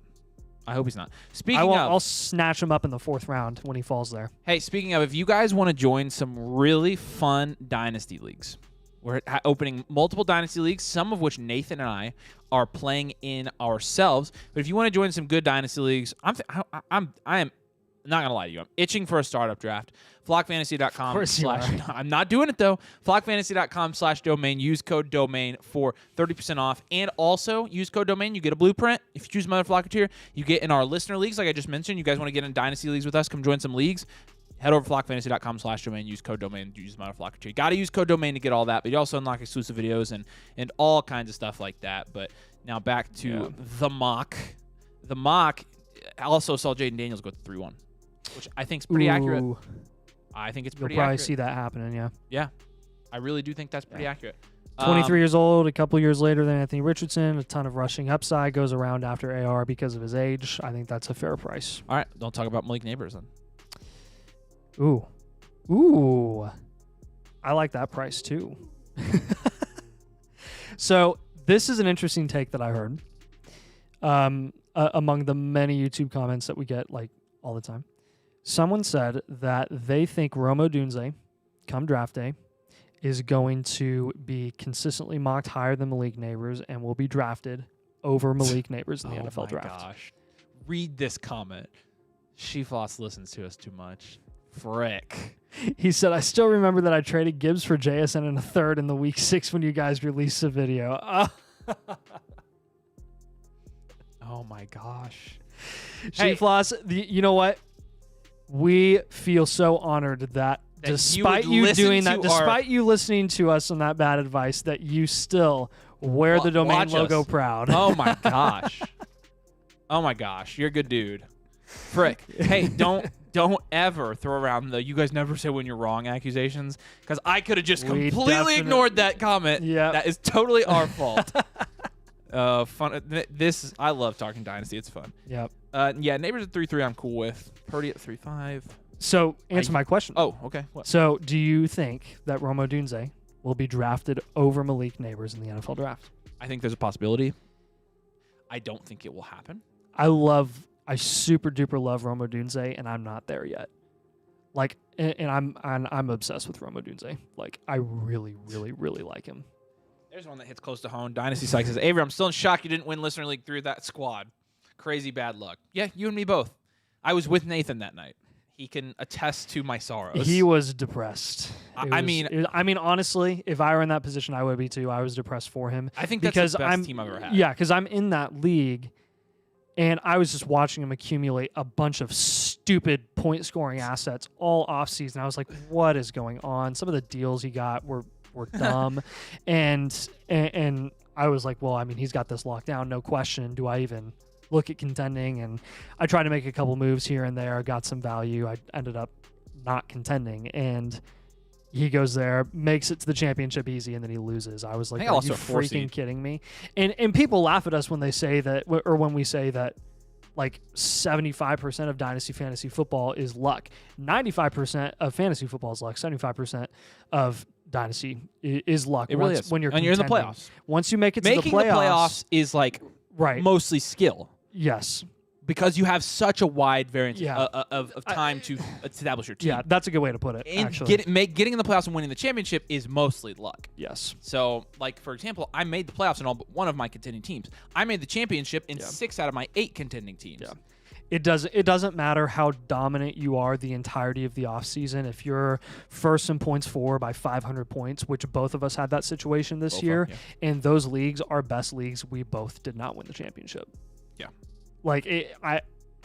I'll snatch him up in the 4th round when he falls there. Hey, speaking of, if you guys want to join some really fun Dynasty leagues, we're opening multiple Dynasty leagues, some of which Nathan and I are playing in ourselves. But if you want to join some good Dynasty leagues, I am not going to lie to you. I'm itching for a startup draft. Flockfantasy.com. I'm not doing it, though. Flockfantasy.com/domain. Use code domain for 30% off. And also, use code domain. You get a blueprint. If you choose Mother Flocker tier, you get in our listener leagues, like I just mentioned. You guys want to get in Dynasty leagues with us, come join some leagues. Head over to flockfantasy.com/domain. Use code domain. Use my flock tree. Got to use code domain to get all that, but you also unlock exclusive videos and all kinds of stuff like that. But now back to the mock. The mock also saw Jaden Daniels go 3-1, which I think is pretty accurate. I think it's pretty You'll probably accurate. see that happening, yeah. Yeah, I really do think that's pretty accurate. 23 years old, a couple years later than Anthony Richardson, a ton of rushing upside, goes around after AR because of his age. I think that's a fair price. All right, don't talk about Malik Neighbors then. Ooh. I like that price too. So this is an interesting take that I heard among the many YouTube comments that we get like all the time. Someone said that they think Romo Dunze, come draft day, is going to be consistently mocked higher than Malik Neighbors and will be drafted over Malik Neighbors in the NFL draft. Oh my gosh. Read this comment. Shefloss listens to us too much. Frick. He said, I still remember that I traded Gibbs for JSN in a third in the week 6 when you guys released the video. Oh my gosh. Shefloss, you know what? We feel so honored that despite you doing that, despite you listening to us on that bad advice, that you still wear the domain logo proud. Oh my gosh. Oh my gosh. You're a good dude. Frick. Hey, don't ever throw around the "you guys never say when you're wrong" accusations, because I could have just completely ignored that comment. Yeah, that is totally our fault. Fun. I love talking Dynasty. It's fun. Yep. Yeah, Neighbors at 3-3 I'm cool with. Purdy at 3-5. So answer my question. Oh, okay. What? So do you think that Romo Dunze will be drafted over Malik Neighbors in the NFL draft? I think there's a possibility. I don't think it will happen. I super duper love Romo Dunze, and I'm not there yet. Like, and I'm obsessed with Romo Dunze. Like, I really, really, really like him. There's one that hits close to home. Dynasty Psych says, Avery, I'm still in shock you didn't win Listener League through that squad. Crazy bad luck. Yeah, you and me both. I was with Nathan that night. He can attest to my sorrows. He was depressed. I mean, honestly, if I were in that position, I would be too. I was depressed for him. I think that's the best team I've ever had. Yeah, because I'm in that league, and I was just watching him accumulate a bunch of stupid point-scoring assets all offseason. I was like, what is going on? Some of the deals he got were dumb, and I was like, well, I mean, he's got this locked down, no question. Do I even look at contending? And I tried to make a couple moves here and there, got some value. I ended up not contending, and he goes there, makes it to the championship easy, and then he loses. I was like, are you freaking kidding me? And people laugh at us when they say that, or when we say that, like 75% of Dynasty fantasy football is luck. 95% of fantasy football is luck. 75% of Dynasty is luck. It really is. When you're in the playoffs. Once you make it to Making the playoffs is like mostly skill. Yes. Because you have such a wide variance of time to establish your team. Yeah, that's a good way to put it, actually. Getting in the playoffs and winning the championship is mostly luck. Yes. So, like, for example, I made the playoffs in all but one of my contending teams. I made the championship in 6 out of my 8 contending teams. Yeah. It doesn't matter how dominant you are the entirety of the offseason. If you're first in points for by 500 points, which both of us had that situation this year, and those leagues are best leagues, we both did not win the championship. Yeah. Like, I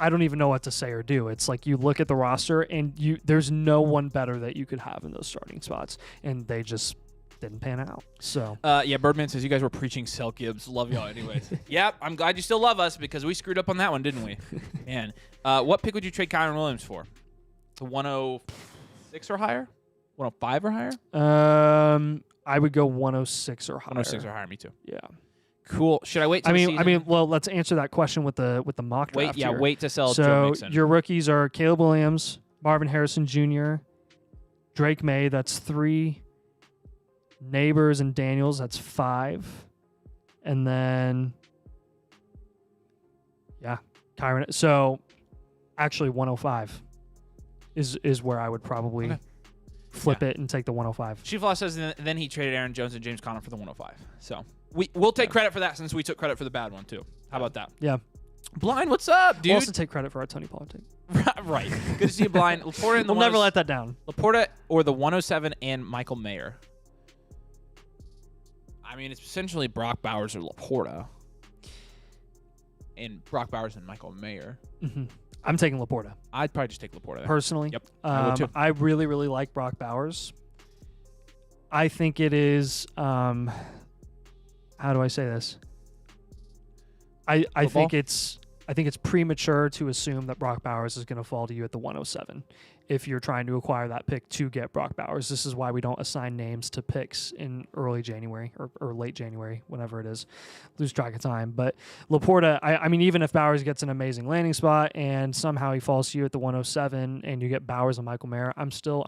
don't even know what to say or do. It's like you look at the roster, and there's no one better that you could have in those starting spots, and they just didn't pan out. So yeah, Birdman says you guys were preaching sell Gibbs. Love y'all anyways. Yep, I'm glad you still love us because we screwed up on that one, didn't we? Man, what pick would you trade Kyron Williams for? To 106 or higher? 105 or higher? I would go 106 or higher. 106 or higher, me too. Yeah. Cool. Should I wait till I mean, well, let's answer that question with the mock draft. Wait to sell so Joe Mixon. Your rookies are Caleb Williams, Marvin Harrison Jr., Drake May, that's 3. Neighbors and Daniels, that's 5. And then, Kyron. So, actually, 105 is where I would probably flip it and take the 105. Sheflaw says then he traded Aaron Jones and James Conner for the 105. So, we'll take credit for that since we took credit for the bad one, too. How about that? Yeah. Blind, what's up, dude? We'll also take credit for our Tony Pollard take. Right. Good to see you, Blind. Laporta we'll never let that down. Laporta or the 107 and Michael Mayer. I mean, it's essentially Brock Bowers or Laporta. And Brock Bowers and Michael Mayer. Mm-hmm. I'm taking Laporta. I'd probably just take Laporta there. Personally. Yep, I would too. I really, really like Brock Bowers. I think it is, how do I say this? I think it's premature to assume that Brock Bowers is going to fall to you at the 107 if you're trying to acquire that pick to get Brock Bowers. This is why we don't assign names to picks in early January or late January, whenever it is. Lose track of time. But Laporta, I mean, even if Bowers gets an amazing landing spot and somehow he falls to you at the 107 and you get Bowers and Michael Mayer, I'm still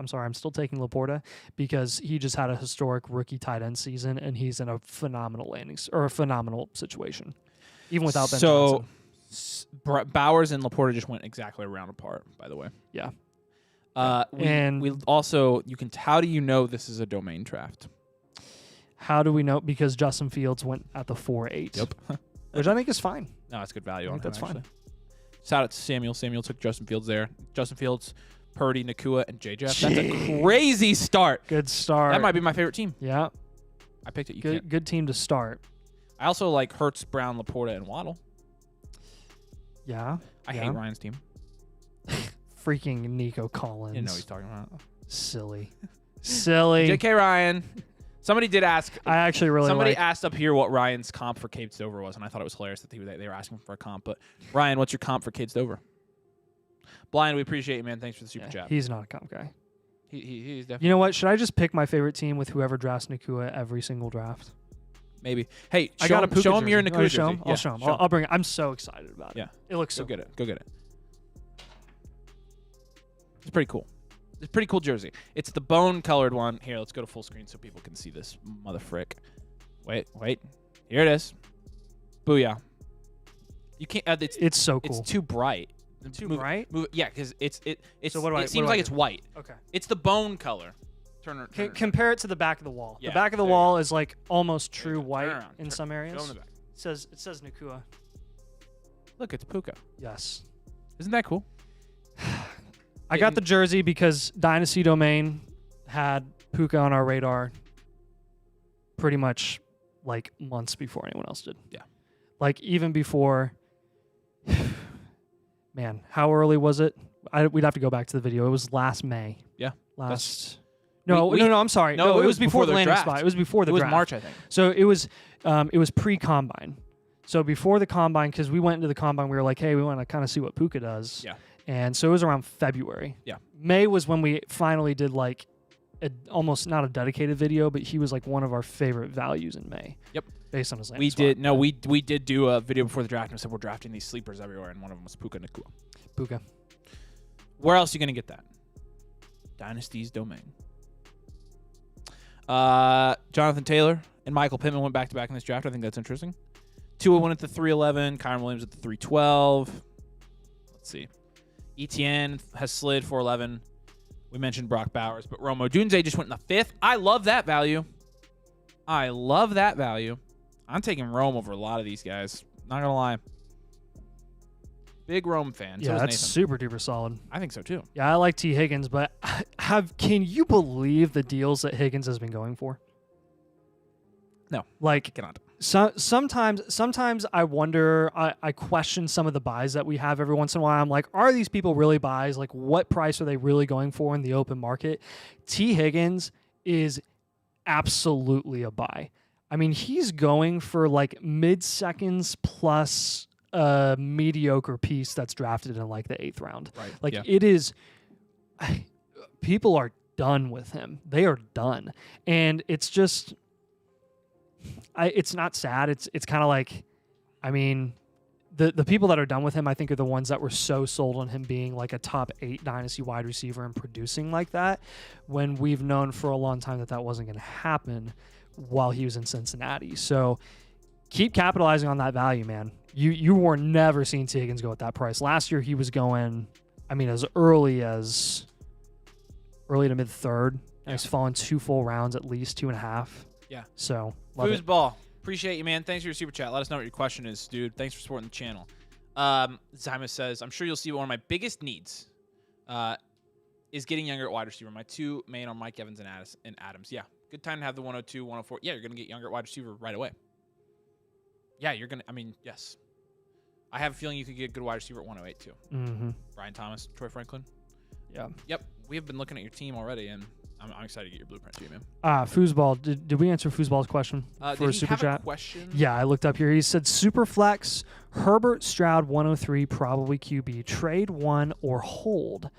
taking Laporta because he just had a historic rookie tight end season and he's in a phenomenal phenomenal situation, even without Ben Johnson. Bowers and Laporta just went exactly a round apart, by the way. Yeah. We also, how do you know this is a domain draft? How do we know? Because Justin Fields went at the 4.8. Yep. Which I think is fine. No, that's good value. I think that's fine. Shout out to Samuel. Samuel took Justin Fields there. Justin Fields, Purdy, Nakua, and J. Jeff. That's a crazy start. Good start. That might be my favorite team. Yeah. I picked it. Good team to start. I also like Hurts, Brown, Laporta, and Waddle. Yeah. I hate Ryan's team. Freaking Nico Collins. You know what he's talking about. Silly. J.K. Ryan. Somebody did ask. I actually really Somebody asked up here what Ryan's comp for Cade Stover was, and I thought it was hilarious that they were asking for a comp. But Ryan, what's your comp for Cade Stover? Blind, we appreciate you, man. Thanks for the super chat. He's not a comp guy. He's definitely. You know what? Should I just pick my favorite team with whoever drafts Nakua every single draft? Maybe. Hey, show him your Nakua jersey. I'll show him. I'll bring it. I'm so excited about it. Yeah. It looks so Go get it. It's pretty cool. It's a pretty cool jersey. It's the bone-colored one. Here, let's go to full screen so people can see this mother frick. Wait. Here it is. Booyah. You can't. It's so cool. It's too bright. Bright? Yeah, because it seems like it's white. Okay. It's the bone color. Compare it to the back of the wall. Yeah, the back of the wall is like almost true white in some areas. Go in the back. It says Nakua. Look, it's Puka. Yes. Isn't that cool? I got the jersey because Dynasty Domain had Puka on our radar pretty much like months before anyone else did. Yeah. Like even before, man, how early was it? We'd have to go back to the video. It was last May. Yeah. No, I'm sorry. No, it was before the landing spot. It was before the draft. It was March, I think. So it was pre-combine. So before the combine, because we went into the combine, we were like, hey, we want to kind of see what Puka does. Yeah. And so it was around February. Yeah. May was when we finally did like almost not a dedicated video, but he was like one of our favorite values in May. Yep. Based on his landing spot. We did do a video before the draft and said we're drafting these sleepers everywhere, and one of them was Puka Nakua. Puka. Where else are you going to get that? Dynasty's Domain. Jonathan Taylor and Michael Pittman went back-to-back in this draft. I think that's interesting. Tua went at the 311. Kyron Williams at the 312. Let's see. ETN has slid 411. We mentioned Brock Bowers, but Rome Odunze just went in the 5th. I love that value. I'm taking Rome over a lot of these guys. Not going to lie. Big Rome fan. Yeah, that's super duper solid. I think so too. Yeah, I like T. Higgins, but can you believe the deals that Higgins has been going for? No, like I cannot. Sometimes I wonder. I question some of the buys that we have every once in a while. I'm like, are these people really buys? Like, what price are they really going for in the open market? T. Higgins is absolutely a buy. I mean, he's going for like mid-seconds plus a mediocre piece that's drafted in like the 8th round. Right. Like it is. People are done with him. They are done, and it's just. It's not sad. It's kind of like, I mean, the people that are done with him, I think, are the ones that were so sold on him being like a top 8 dynasty wide receiver and producing like that, when we've known for a long time that wasn't going to happen while he was in Cincinnati. So keep capitalizing on that value, man. You were never seeing T. Higgins go at that price. Last year he was going, I mean, as early to mid 3rd. Yeah. He's fallen 2 full rounds, at least 2.5. Yeah. So, Foosball, appreciate you, man. Thanks for your super chat. Let us know what your question is, dude. Thanks for supporting the channel. Zymus says, I'm sure you'll see one of my biggest needs is getting younger at wide receiver. My 2 main are Mike Evans and Adams. Yeah, good time to have the 102, 104. Yeah, you're going to get younger at wide receiver right away. Yeah, you're going to, I mean, yes. I have a feeling you could get a good wide receiver at 108 too. Mm-hmm. Brian Thomas, Troy Franklin. Yeah. Yep. We have been looking at your team already, and I'm excited to get your blueprint too, man. Foosball, did we answer Foosball's question for Did a he super have chat? a question? Yeah, I looked up here. He said super flex, Herbert, Stroud, 103, probably QB. Trade one or hold.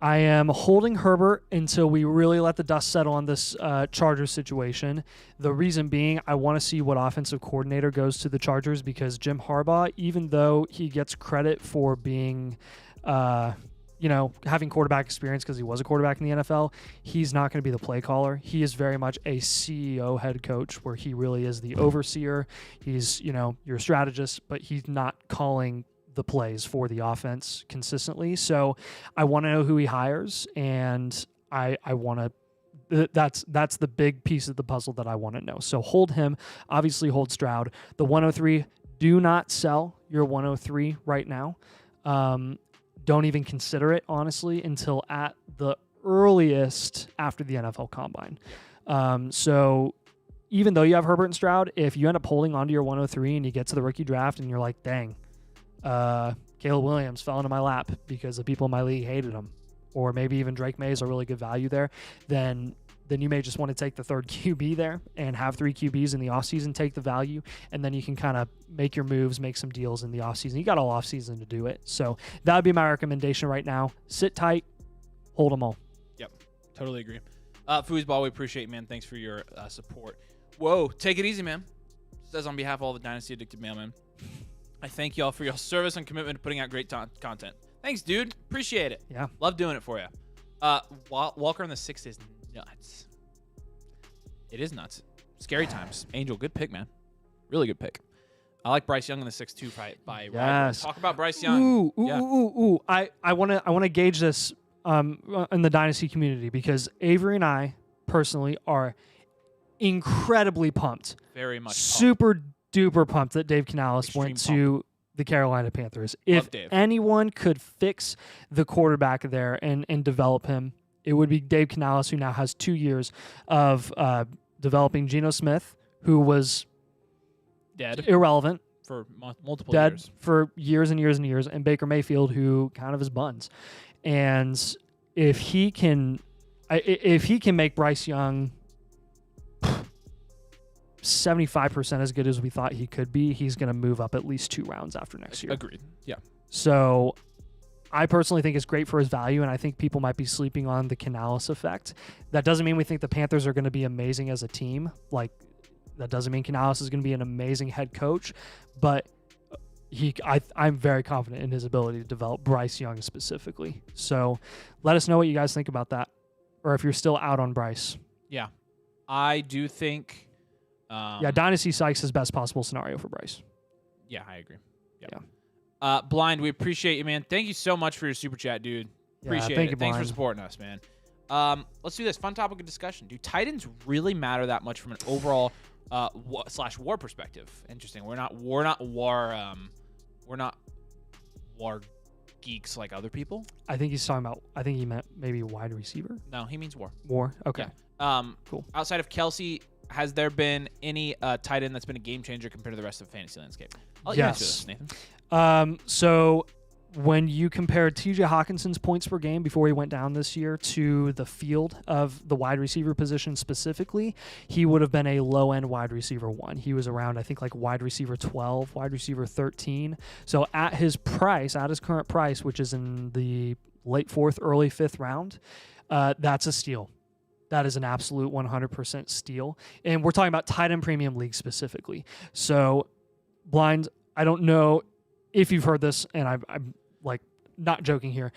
I am holding Herbert until we really let the dust settle on this Chargers situation. The reason being, I want to see what offensive coordinator goes to the Chargers, because Jim Harbaugh, even though he gets credit for being, having quarterback experience because he was a quarterback in the NFL, he's not going to be the play caller. He is very much a CEO head coach, where he really is the overseer. He's, your strategist, but he's not calling the plays for the offense consistently. So I want to know who he hires, and I want to that's the big piece of the puzzle that I want to know. So hold him, obviously hold Stroud. The 103, do not sell your 103 right now. Don't even consider it, honestly, until at the earliest after the NFL Combine. So even though you have Herbert and Stroud, if you end up holding onto your 103 and you get to the rookie draft and you're like, dang, Caleb Williams fell into my lap because the people in my league hated him, or maybe even Drake May is a really good value there, then you may just want to take the third QB there and have 3 QBs in the offseason, take the value, and then you can kind of make your moves, make some deals in the offseason. You got all offseason to do it. So that would be my recommendation right now. Sit tight, hold them all. Yep, totally agree. Foosball, we appreciate you, man. Thanks for your support. Whoa, take it easy, man. Says on behalf of all the Dynasty Addicted Mailmen, I thank y'all for your service and commitment to putting out great content. Thanks, dude. Appreciate it. Yeah. Love doing it for you. Walker on the 6th is nuts. It is nuts. Scary times. Angel, good pick, man. Really good pick. I like Bryce Young in the 6-2 fight by yes. Talk about Bryce Young. Ooh. I want to gauge this in the Dynasty community, because Avery and I personally are incredibly pumped. Very much super duper pumped that Dave Canales went to the Carolina Panthers. If anyone could fix the quarterback there and develop him, it would be Dave Canales, who now has 2 years of developing Geno Smith, who was dead, irrelevant for multiple dead years. For years and years and years, and Baker Mayfield, who kind of is buns. And if he can make Bryce Young 75% as good as we thought he could be, he's going to move up at least 2 rounds after next year. Agreed. Yeah. So I personally think it's great for his value, and I think people might be sleeping on the Canales effect. That doesn't mean we think the Panthers are going to be amazing as a team. Like, that doesn't mean Canales is going to be an amazing head coach, but I'm very confident in his ability to develop Bryce Young specifically. So let us know what you guys think about that, or if you're still out on Bryce. Yeah. I do think... Dynasty Sykes is best possible scenario for Bryce. Yeah, I agree. Yep. Yeah. Blind, we appreciate you, man. Thank you so much for your super chat, dude. Appreciate it. Thanks for supporting us, man. Let's do this. Fun topic of discussion. Do tight ends really matter that much from an overall /war perspective? Interesting. We're not war geeks like other people. I think he's talking about. I think he meant maybe wide receiver. No, he means war. War. Okay. Yeah. Cool. Outside of Kelsey, has there been any tight end that's been a game changer compared to the rest of the fantasy landscape? I'll let you answer this, Nathan. So when you compare T.J. Hawkinson's points per game before he went down this year to the field of the wide receiver position specifically, he would have been a low-end wide receiver 1. He was around, I think, like wide receiver 12, wide receiver 13. So at his current price, which is in the late 4th, early 5th round, that's a steal. That is an absolute 100% steal. And we're talking about tight end premium league specifically. So, Blind, I don't know if you've heard this, and I'm like not joking here.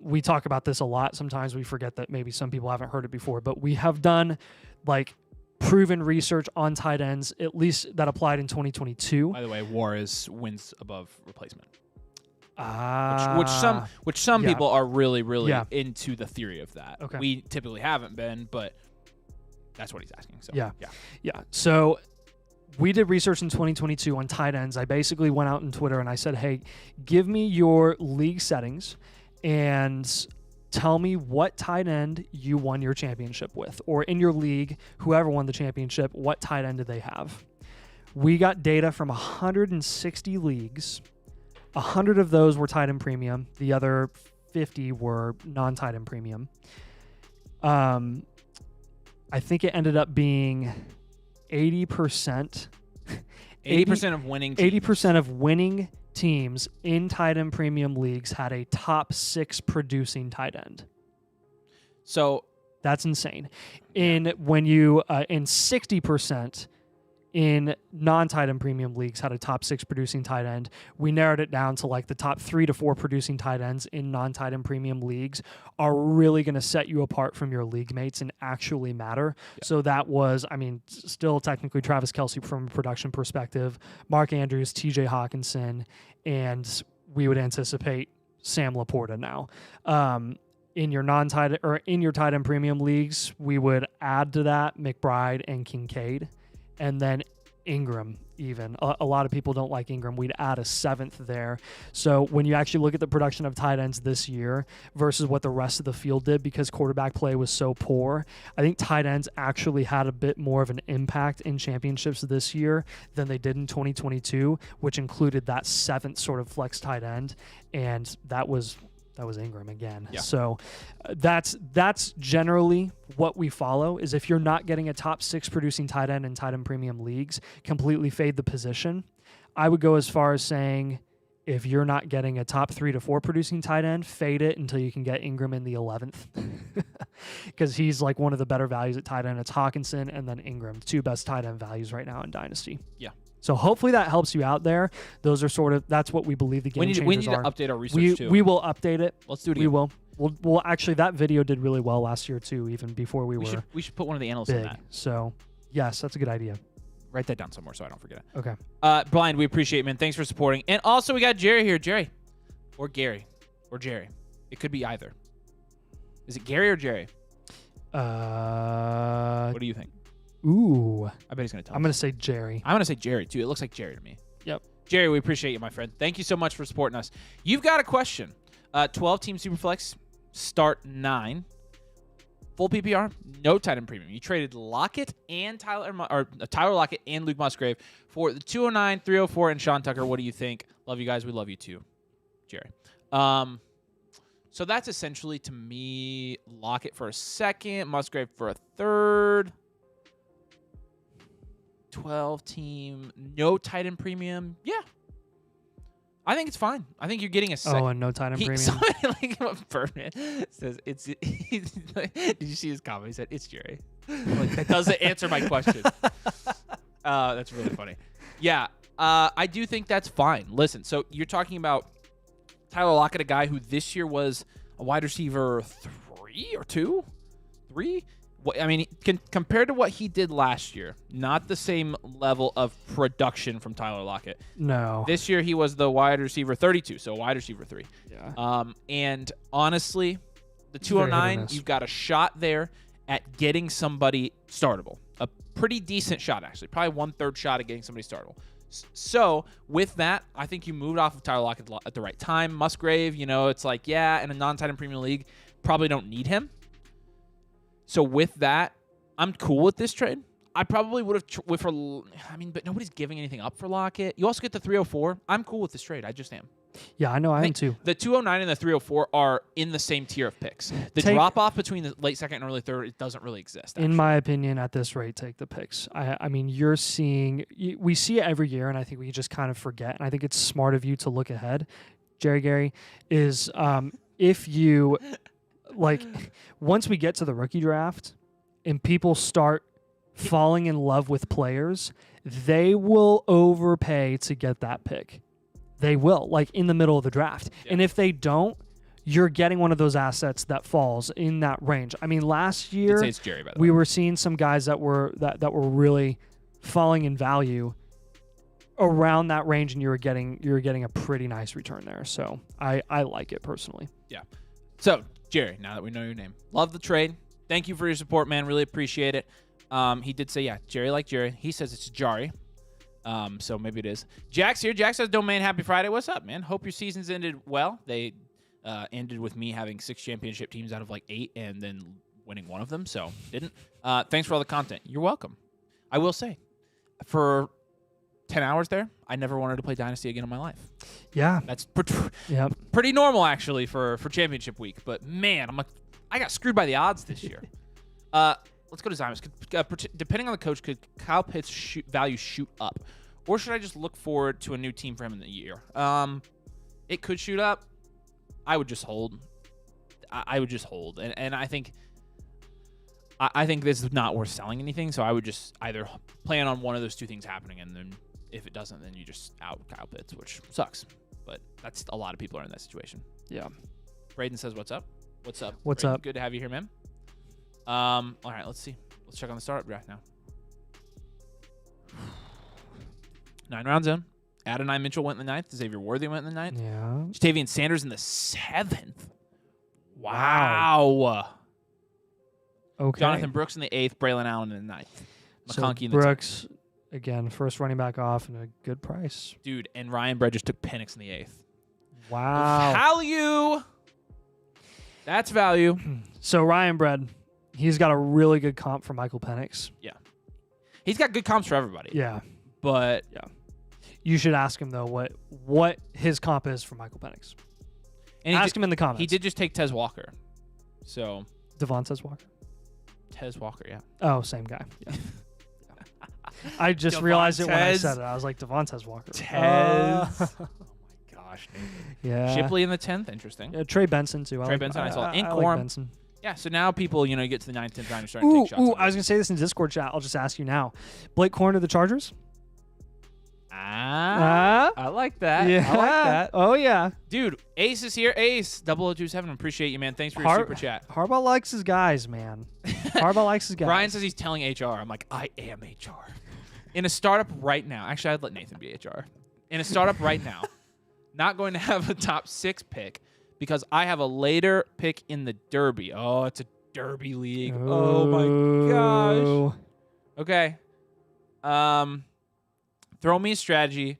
We talk about this a lot. Sometimes we forget that maybe some people haven't heard it before, but we have done like proven research on tight ends, at least that applied in 2022. By the way, WAR is wins above replacement. Which some people are really into the theory of that. Okay. We typically haven't been, but that's what he's asking. So yeah. So we did research in 2022 on tight ends. I basically went out on Twitter and I said, hey, give me your league settings and tell me what tight end you won your championship with, or in your league, whoever won the championship, what tight end did they have? We got data from 160 leagues. 100 of those were tight end premium. The other 50 were non-tight end premium. I think it ended up being 80%. 80% of winning teams. 80% of winning teams in tight end premium leagues had a top 6 producing tight end. So that's insane. In 60% in non-tight end premium leagues had a top 6 producing tight end. We narrowed it down to like the top 3 to 4 producing tight ends in non-tight end premium leagues are really going to set you apart from your league mates and actually matter. Yeah. So that was, still technically Travis Kelce from a production perspective, Mark Andrews, TJ Hawkinson, and we would anticipate Sam Laporta now. In your non-tight or in your tight end premium leagues, we would add to that McBride and Kincaid. And then Ingram, even. A lot of people don't like Ingram. We'd add a 7th there. So when you actually look at the production of tight ends this year versus what the rest of the field did because quarterback play was so poor, I think tight ends actually had a bit more of an impact in championships this year than they did in 2022, which included that 7th sort of flex tight end. And that was Ingram again. Yeah. So that's generally what we follow is if you're not getting a top 6 producing tight end in tight end premium leagues, completely fade the position. I would go as far as saying if you're not getting a top 3 to 4 producing tight end, fade it until you can get Ingram in the 11th because he's like one of the better values at tight end. It's Hawkinson and then Ingram, 2 best tight end values right now in Dynasty. Yeah. So hopefully that helps you out there. Those are that's what we believe the game changers are. We need to update our research too. We will update it. Let's do it again. We will. We'll actually, that video did really well last year too, even before we were We should put one of the analysts big. in that. So yes, that's a good idea. Write that down somewhere so I don't forget it. Okay. Blind, we appreciate it, man. Thanks for supporting. And also we got Jerry here. Jerry. Or Gary. Or Jerry. It could be either. Is it Gary or Jerry? What do you think? Ooh. I bet he's going to tell I'm going to say Jerry. I'm going to say Jerry, too. It looks like Jerry to me. Yep. Jerry, we appreciate you, my friend. Thank you so much for supporting us. You've got a question. 12-team Superflex, start 9. Full PPR, no tight end premium. You traded Lockett and Tyler Lockett and Luke Musgrave for the 209, 304, and Sean Tucker. What do you think? Love you guys. We love you, too, Jerry. So that's essentially, to me, Lockett for a 2nd, Musgrave for a 3rd. 12-team, no tight end premium. Yeah. I think it's fine. I think you're getting a second. Oh, and no tight end premium. Somebody like Birdman says, did you see his comment? He said, it's Jerry. Like, that doesn't answer my question. That's really funny. Yeah. I do think that's fine. Listen, so you're talking about Tyler Lockett, a guy who this year was a wide receiver 3 or 2? 3? Compared to what he did last year, not the same level of production from Tyler Lockett. No. This year he was the wide receiver 32, so wide receiver 3. Yeah. And honestly, the 209, you've got a shot there at getting somebody startable. A pretty decent shot, actually. Probably 1/3 shot at getting somebody startable. So with that, I think you moved off of Tyler Lockett at the right time. Musgrave, it's like, yeah, in a non-tight end premium league, probably don't need him. So with that, I'm cool with this trade. I probably would have but nobody's giving anything up for Lockett. You also get the 304. I'm cool with this trade. I just am. Yeah, I know. I am too. The 209 and the 304 are in the same tier of picks. The drop-off between the late 2nd and early 3rd, it doesn't really exist. Actually. In my opinion, at this rate, take the picks. You're seeing – we see it every year, and I think we just kind of forget. And I think it's smart of you to look ahead, Gary, is if you – like, once we get to the rookie draft and people start falling in love with players, they will overpay to get that pick. They will, like, in the middle of the draft. Yeah. And if they don't, you're getting one of those assets that falls in that range. Last year, it's Jerry, by the we way. were seeing some guys that were really falling in value around that range, and you were getting a pretty nice return there. So I like it personally. Yeah. So Jerry, now that we know your name, love the trade. Thank you for your support, man. Really appreciate it. He did say, yeah, Jerry like Jerry. He says it's Jari. So maybe it is. Jack's here. Jack says, Domain, happy Friday. What's up, man? Hope your season's ended well. They ended with me having 6 championship teams out of like 8 and then winning one of them. So didn't. Thanks for all the content. You're welcome. I will say, for 10 hours there. I never wanted to play Dynasty again in my life. Yeah. That's Yep. pretty normal, actually, for championship week. But, man, I got screwed by the odds this year. Let's go to Zymus. Depending on the coach, could Kyle Pitts' value shoot up? Or should I just look forward to a new team for him in the year? It could shoot up. I would just hold. I would just hold. And I think this is not worth selling anything, so I would just either plan on one of those two things happening, and then if it doesn't, then you just out Kyle Pitts, which sucks. But that's a lot of people are in that situation. Yeah. Braden says, what's up? What's up? What's Braden? up? Good to have you here, man. All right, let's see. Let's check on the startup draft now. 9 rounds in. Adonai Mitchell went in the 9th. Xavier Worthy went in the 9th. Yeah. Jatavian Sanders in the 7th. Wow. Okay. Jonathan Brooks in the 8th. Braylon Allen in the 9th. So McConkey in the Brooks, again, first running back off and a good price. 10th. Dude, and Ryan Bredd just took Penix in the 8th. Wow. Value. That's value. So Ryan Bredd, he's got a really good comp for Michael Penix. Yeah. He's got good comps for everybody. Yeah. But yeah. You should ask him, though, what his comp is for Michael Penix. and Ask him in the comments. He did just take Tez Walker. So Devontae Walker. Tez Walker, yeah. Oh, same guy. Yeah. I just realized it when I said it. I was like, Devontae Walker. Tez. Oh, my gosh. Yeah. Shipley in the 10th. Interesting. Trey Benson, too. Trey Benson, I saw. I And like Corum. Benson. Yeah, so now people, you get to the 9th, 10th round, you're starting to take shots. I was going to say this in Discord chat. I'll just ask you now. Blake Corn to the Chargers? I like that. Yeah. I like that. Oh, yeah. Dude, Ace is here. Ace, 0027. Appreciate you, man. Thanks for your super chat. Harbaugh likes his guys, man. Harbaugh likes his guys. Brian says he's telling HR. I'm like, I am HR. In a startup right now. Actually, I'd let Nathan be HR. In a startup right now. Not going to have a top 6 pick because I have a later pick in the Derby. Oh, it's a Derby league. Oh my gosh. Okay. Throw me a strategy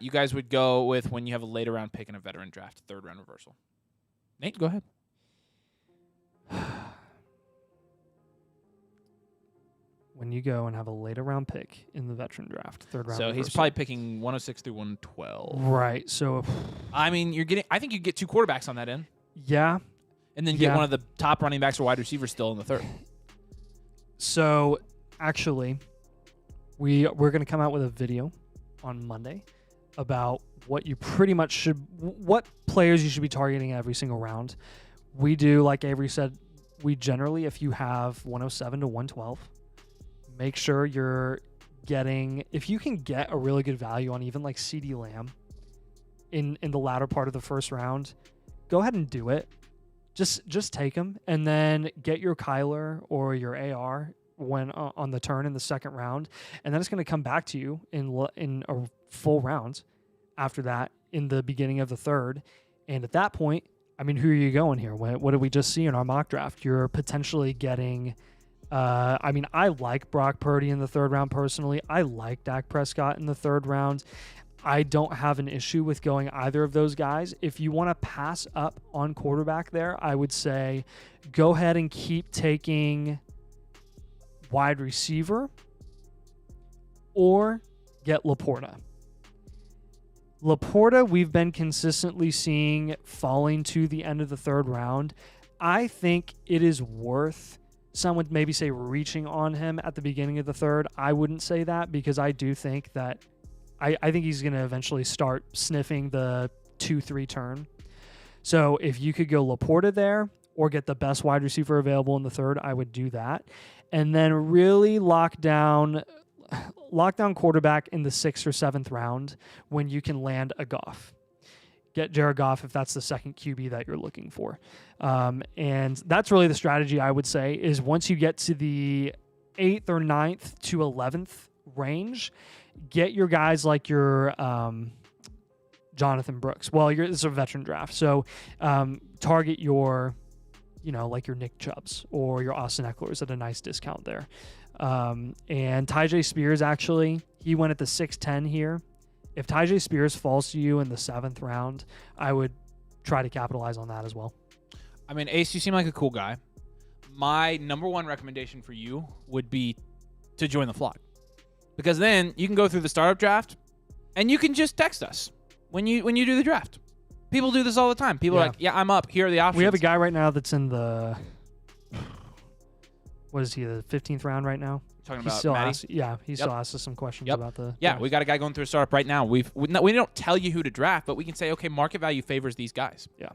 you guys would go with when you have a later round pick in a veteran draft, 3rd round reversal. Nate, go ahead. When you go and have a later round pick in the veteran draft, 3rd round So reversal. he's probably picking 106 through 112. Right. So, I mean, I think you get 2 quarterbacks on that end. yeah. And then get one of the top running backs or wide receivers still in the 3rd. So, actually, we're going to come out with a video on Monday about what you pretty much what players you should be targeting every single round. We do, like Avery said, we generally, if you have 107 to 112, make sure you're getting, if you can get a really good value on even like CeeDee Lamb in the latter part of the 1st round, go ahead and do it. Just take him and then get your Kyler or your AR when on the turn in the 2nd round, and then it's going to come back to you in a full round after that in the beginning of the 3rd. And at that point, I mean, who are you going here? What did we just see in our mock draft? You're potentially getting. I mean, I like Brock Purdy in the 3rd round personally. I like Dak Prescott in the 3rd round. I don't have an issue with going either of those guys. If you want to pass up on quarterback there, I would say go ahead and keep taking wide receiver or get Laporta. Laporta, we've been consistently seeing falling to the end of the 3rd round. I think it is worth, some would maybe say reaching on him at the beginning of the 3rd. I wouldn't say that because I do think that I think he's going to eventually start sniffing the 2-3 turn. So if you could go Laporta there or get the best wide receiver available in the 3rd, I would do that. And then really lock down quarterback in the 6th or 7th round when you can land a Goff. Get Jared Goff if that's the 2nd QB that you're looking for. And that's really the strategy I would say is once you get to the 8th or 9th to 11th range, get your guys like your Jonathan Brooks. Well, it's a veteran draft. So target your, like your Nick Chubbs or your Austin Eckler's at a nice discount there. And Tyjae Spears, actually, he went at the 6'10 here. If Tyjae Spears falls to you in the 7th round, I would try to capitalize on that as well. I mean, Ace, you seem like a cool guy. My number 1 recommendation for you would be to join the flock. because then you can go through the startup draft and you can just text us when you do the draft. People do this all the time. People are like, yeah, I'm up. Here are the options. We have a guy right now that's in the, what is he, the 15th round right now? Talking He about still Maddie? asks, he still asks us some questions about the Yeah, draft. we got a guy going through a startup right now. We don't tell you who to draft, but we can say, okay, market value favors these guys. Yeah.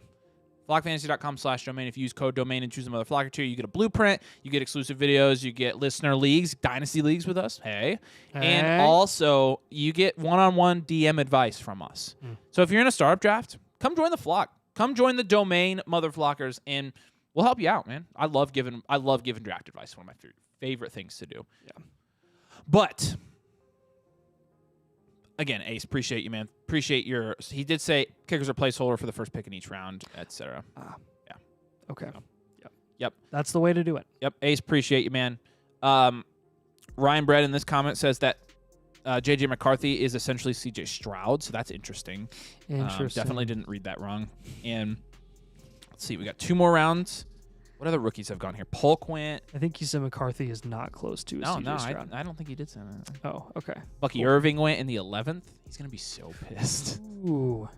Flockfantasy.com/domain. If you use code domain and choose another Flocker tier, you get a blueprint, you get exclusive videos, you get listener leagues, Dynasty leagues with us. Hey. And also, you get one-on-one DM advice from us. So if you're in a startup draft, come join the flock. Come join the domain, mother flockers, and we'll help you out, man. I love giving draft advice. It's one of my favorite things to do. Yeah. But again, Ace, appreciate you, man. Appreciate your. He did say kickers are placeholder for the first pick in each round, etc. Yeah. Okay. So, yep. That's the way to do it. Yep. Ace, appreciate you, man. Ryan Brett in this comment says that J.J. McCarthy is essentially C.J. Stroud, so that's interesting. Definitely didn't read that wrong. And let's see, we got 2 more rounds. What other rookies have gone here? Polk went. I think you said McCarthy is not close to a CJ Stroud. I don't think he did say that. Oh, okay. Bucky Irving went in the 11th. He's going to be so pissed. Ooh.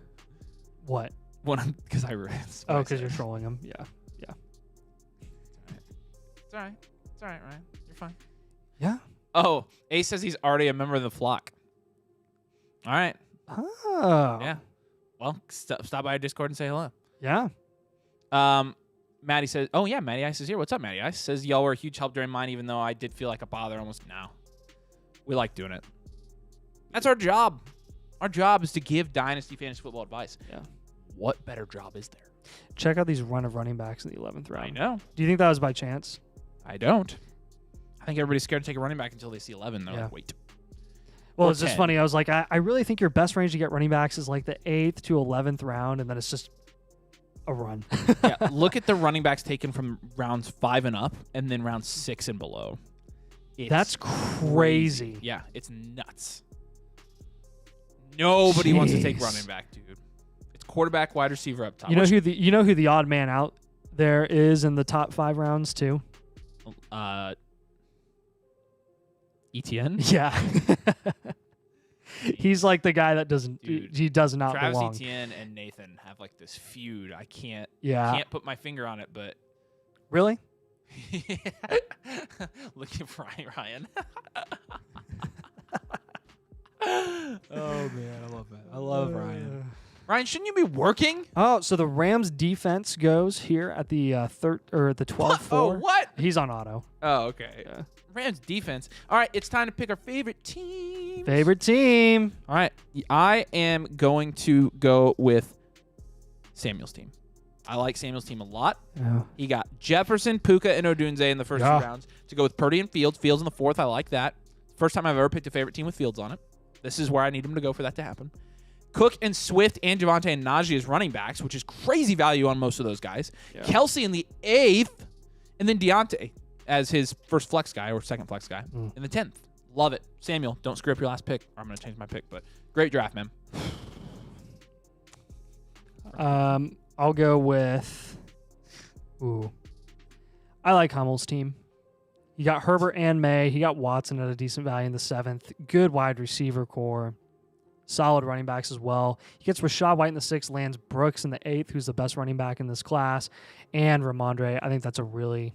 What? Because I read. Oh, because you're trolling him. Yeah. It's all right. It's all right, Ryan. You're fine. Yeah. Oh, Ace says he's already a member of the flock. All right. Oh. Yeah. Well, stop by our Discord and say hello. Yeah. Maddie says, oh, yeah, Maddie Ice is here. What's up, Maddie Ice? Says, y'all were a huge help during mine, even though I did feel like a bother almost now. We like doing it. That's our job. Our job is to give Dynasty Fantasy Football advice. Yeah. What better job is there? Check out these run of running backs in the 11th round. I know. Do you think that was by chance? I don't. I think everybody's scared to take a running back until they see 11. They're like, wait. Well, Or it's just 10. funny. I was like, I really think your best range to get running backs is like the 8th to 11th round, and then it's just a run. Yeah, look at the running backs taken from rounds 5 and up, and then rounds 6 and below. That's crazy. Yeah, it's nuts. Nobody wants to take running back, dude. It's quarterback, wide receiver up top. You know who the odd man out there is in the top 5 rounds too? ETN? Yeah. He's like the guy that doesn't. Dude, he does not Travis belong. Etienne and Nathan have like this feud. I can't put my finger on it, but Really? looking for Ryan. Oh man, I love that. I love Ryan. Ryan, shouldn't you be working? Oh, so the Rams defense goes here at the the 12-4. Oh, what? He's on auto. Oh, okay. Yeah. Rams defense. All right, it's time to pick our favorite team. Favorite team. All right, I am going to go with Samuel's team. I like Samuel's team a lot. Yeah. He got Jefferson, Puka, and Odunze in the first 2 rounds to go with Purdy and Fields. Fields in the 4th. I like that. First time I've ever picked a favorite team with Fields on it. This is where I need him to go for that to happen. Cook and Swift and Javonte and Najee as running backs, which is crazy value on most of those guys. Yeah. Kelsey in the 8th, and then Deontay as his first flex guy or second flex guy in the 10th. Love it. Samuel, don't screw up your last pick, or I'm going to change my pick. But great draft, man. I'll go with. Ooh, I like Hummel's team. You got Herbert and May. He got Watson at a decent value in the 7th. Good wide receiver core. Solid running backs as well. He gets Rashad White in the 6th, lands Brooks in the 8th, who's the best running back in this class, and Ramondre. I think that's a really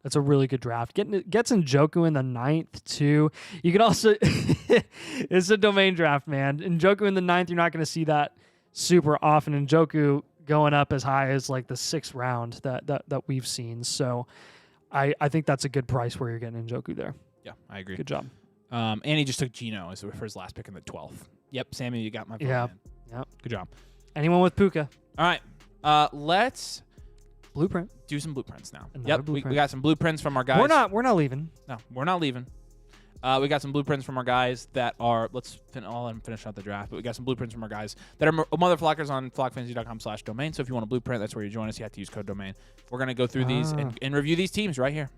good draft. Gets Njoku in the 9th too. You can also it's a domain draft, man. Njoku in the 9th, you're not going to see that super often. Njoku going up as high as like the 6th round that we've seen. So I think that's a good price where you're getting Njoku there. Yeah, I agree. Good job. And he just took Geno as for his last pick in the 12th. Yep, Sammy, you got my vote. Yeah. Man. Yep. Good job. Anyone with Puka? All right. Let's Blueprint. do some blueprints now. Another We blueprint. got some blueprints from our guys. We're not leaving. No, we're not leaving. We got some blueprints from our guys that are. Let's finish out the draft. But we got some blueprints from our guys that are mother flockers on flockfantasy.com/domain. So if you want a blueprint, that's where you join us. You have to use code domain. We're gonna go through these and review these teams right here.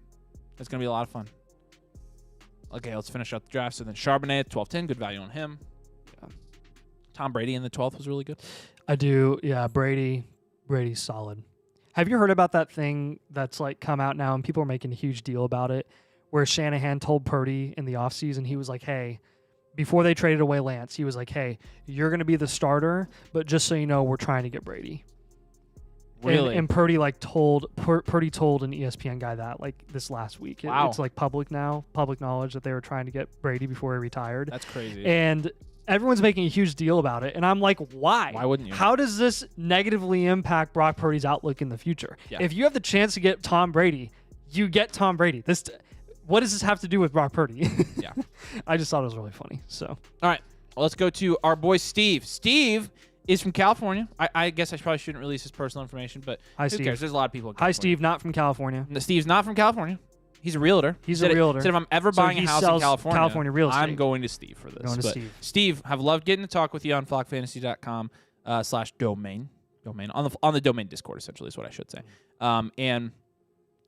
It's gonna be a lot of fun. Okay, let's finish out the draft. So then Charbonnet at 12-10, good value on him. Yeah. Tom Brady in the 12th was really good. I do. Yeah, Brady's solid. Have you heard about that thing that's like come out now and people are making a huge deal about it, where Shanahan told Purdy in the offseason, he was like, hey, before they traded away Lance, he was like, hey, you're going to be the starter, but just so you know, we're trying to get Brady. Really? And Purdy told an ESPN guy that like this last week. Wow. It's like public knowledge that they were trying to get Brady before he retired. That's crazy. And everyone's making a huge deal about it. And I'm like, why? Why wouldn't you? How does this negatively impact Brock Purdy's outlook in the future? Yeah. If you have the chance to get Tom Brady, you get Tom Brady. What does this have to do with Brock Purdy? Yeah. I just thought it was really funny. So, All right. Well, let's go to our boy Steve. Steve is from California. I guess I probably shouldn't release his personal information, but Hi, who Steve. cares? There's a lot of people in Hi, California. Steve, not from California. No, Steve's not from California. He's a realtor. He's Said a realtor. Said if I'm ever So buying he a house in sells California, California real estate. I'm going to Steve for this. Going to But Steve. Steve, I've loved getting to talk with you on flockfantasy.com /domain. On the domain Discord, essentially, is what I should say. And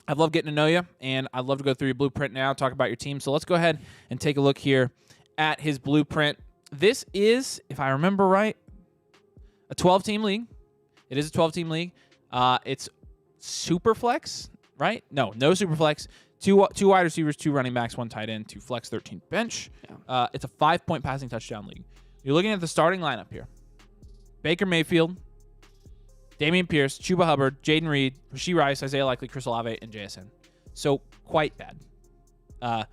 I've loved getting to know you, and I'd love to go through your blueprint now, talk about your team. So let's go ahead and take a look here at his blueprint. This is, if I remember right, a 12-team league. It is a 12-team league. It's super flex, right? No super flex. Two wide receivers, 2 running backs, 1 tight end, 2 flex, 13 bench. Yeah. It's a 5-point passing touchdown league. You're looking at the starting lineup here. Baker Mayfield, Damian Pierce, Chuba Hubbard, Jaden Reed, Rashee Rice, Isaiah Likely, Chris Olave, and JSN. So quite bad. Bad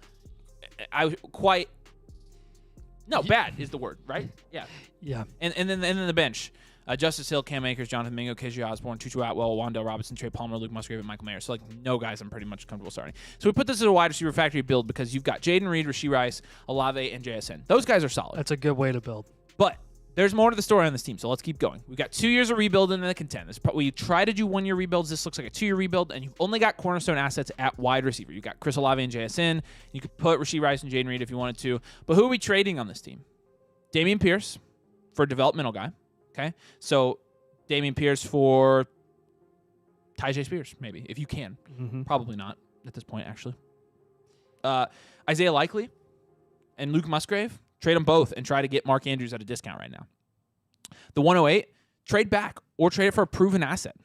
is the word, right? Yeah. Yeah. And then the bench. Justice Hill, Cam Akers, Jonathan Mingo, KJ Osborne, Tutu Atwell, Wandale Robinson, Trey Palmer, Luke Musgrave, and Michael Mayer. So, no guys I'm pretty much comfortable starting. So, we put this as a wide receiver factory build because you've got Jaden Reed, Rashee Rice, Olave, and JSN. Those guys are solid. That's a good way to build. But there's more to the story on this team, so let's keep going. We've got 2 years of rebuild and then a contend. We try to do 1-year rebuilds. This looks like a 2-year rebuild, and you've only got cornerstone assets at wide receiver. You've got Chris Olave and JSN. You could put Rashee Rice and Jaden Reed if you wanted to. But who are we trading on this team? Damian Pierce for a developmental guy. Okay? So Damian Pierce for Tyjae Spears, maybe, if you can. Mm-hmm. Probably not at this point, actually. Isaiah Likely and Luke Musgrave. Trade them both and try to get Mark Andrews at a discount right now. The 108, trade back or trade it for a proven asset.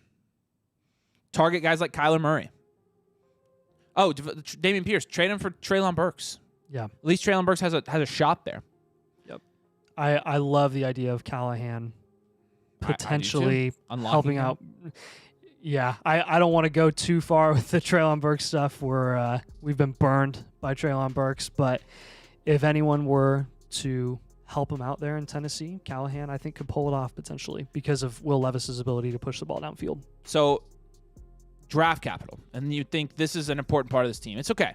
Target guys like Kyler Murray. Oh, Damian Pierce, trade him for Treylon Burks. Yeah. At least Treylon Burks has a shot there. Yep. I love the idea of Callahan potentially helping out. Yeah, I don't want to go too far with the Treylon Burks stuff. We've been burned by Treylon Burks, but if anyone were to help him out there in Tennessee, Callahan, I think, could pull it off potentially because of Will Levis's ability to push the ball downfield. So, draft capital. And you think this is an important part of this team. It's okay.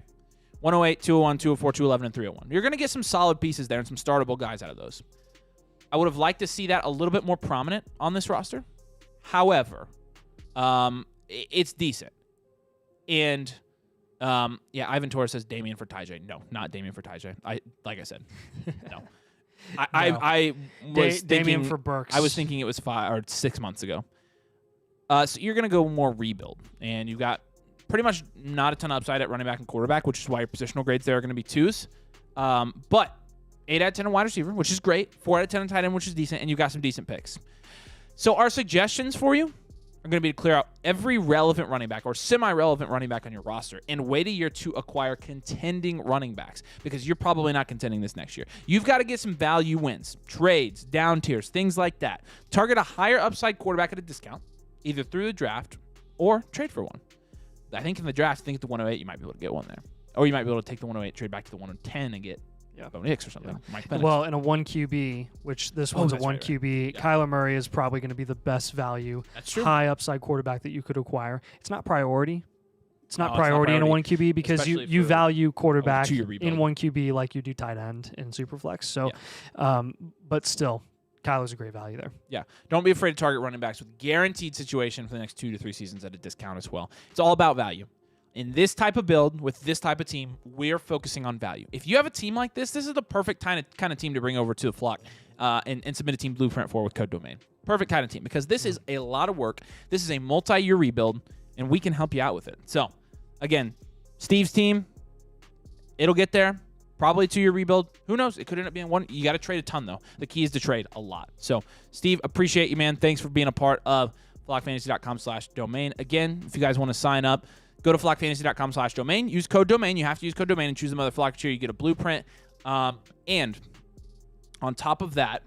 108, 201, 204, 211, and 301. You're going to get some solid pieces there and some startable guys out of those. I would have liked to see that a little bit more prominent on this roster. However, it's decent. And Ivan Torres says Damian for Tyjae. No, not Damian for Tyjae. Like I said, no. I was Damian thinking for Burks. I was thinking it was 5 or 6 months ago. So you're gonna go more rebuild, and you've got pretty much not a ton of upside at running back and quarterback, which is why your positional grades there are gonna be 2s. But 8 out of 10 on wide receiver, which is great. 4 out of 10 on tight end, which is decent, and you've got some decent picks. So our suggestions for you are going to be to clear out every relevant running back or semi-relevant running back on your roster and wait a year to acquire contending running backs because you're probably not contending this next year. You've got to get some value wins, trades, down tiers, things like that. Target a higher upside quarterback at a discount, either through the draft or trade for one. I think in the draft, at the 108, you might be able to get one there. Or you might be able to take the 108, trade back to the 110 and get Bo Nix or something. Yeah. Mike Penix. Well, in a 1 QB, which this one's a that's 1 right. QB, Yeah. Kyler Murray is probably going to be the best value, That's true. high upside quarterback that you could acquire. It's not priority. It's not No, it's not priority in a 1 priority, QB because especially you for value quarterback 2-year rebuild. in 1 QB like you do tight end in Superflex. So, but still, Kyler's a great value there. Yeah. Don't be afraid to target running backs with guaranteed situation for the next 2 to 3 seasons at a discount as well. It's all about value. In this type of build, with this type of team, we're focusing on value. If you have a team like this is the perfect kind of team to bring over to the flock and submit a team blueprint for with Code Domain. Perfect kind of team because this is a lot of work. This is a multi-year rebuild, and we can help you out with it. So, again, Steve's team, it'll get there. Probably 2-year rebuild. Who knows? It could end up being 1. You got to trade a ton, though. The key is to trade a lot. So, Steve, appreciate you, man. Thanks for being a part of flockfantasy.com/domain. Again, if you guys want to sign up, go to flockfantasy.com/domain. Use code domain. You have to use code domain and choose the mother flock tier. You get a blueprint. And On top of that,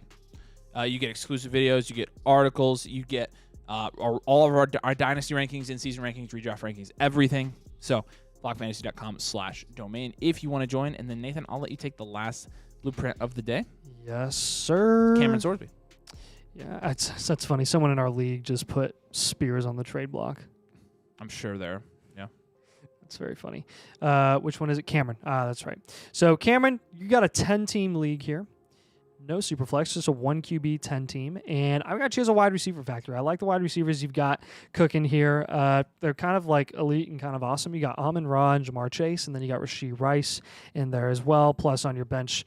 you get exclusive videos, you get articles, you get all of our Dynasty rankings, in-season rankings, redraft rankings, everything. So flockfantasy.com/domain if you want to join. And then, Nathan, I'll let you take the last blueprint of the day. Yes, sir. Cameron Sorsby. Yeah, that's funny. Someone in our league just put Spears on the trade block. I'm sure there. Yeah. It's very funny. Which one is it? Cameron. That's right. So, Cameron, you got a 10-team league here. No Superflex, just a 1 QB 10 team. And I've got you as a wide receiver factor. I like the wide receivers you've got cooking here. They're kind of like elite and kind of awesome. You got Amon-Ra and Jamar Chase, and then you got Rashee Rice in there as well. Plus on your bench,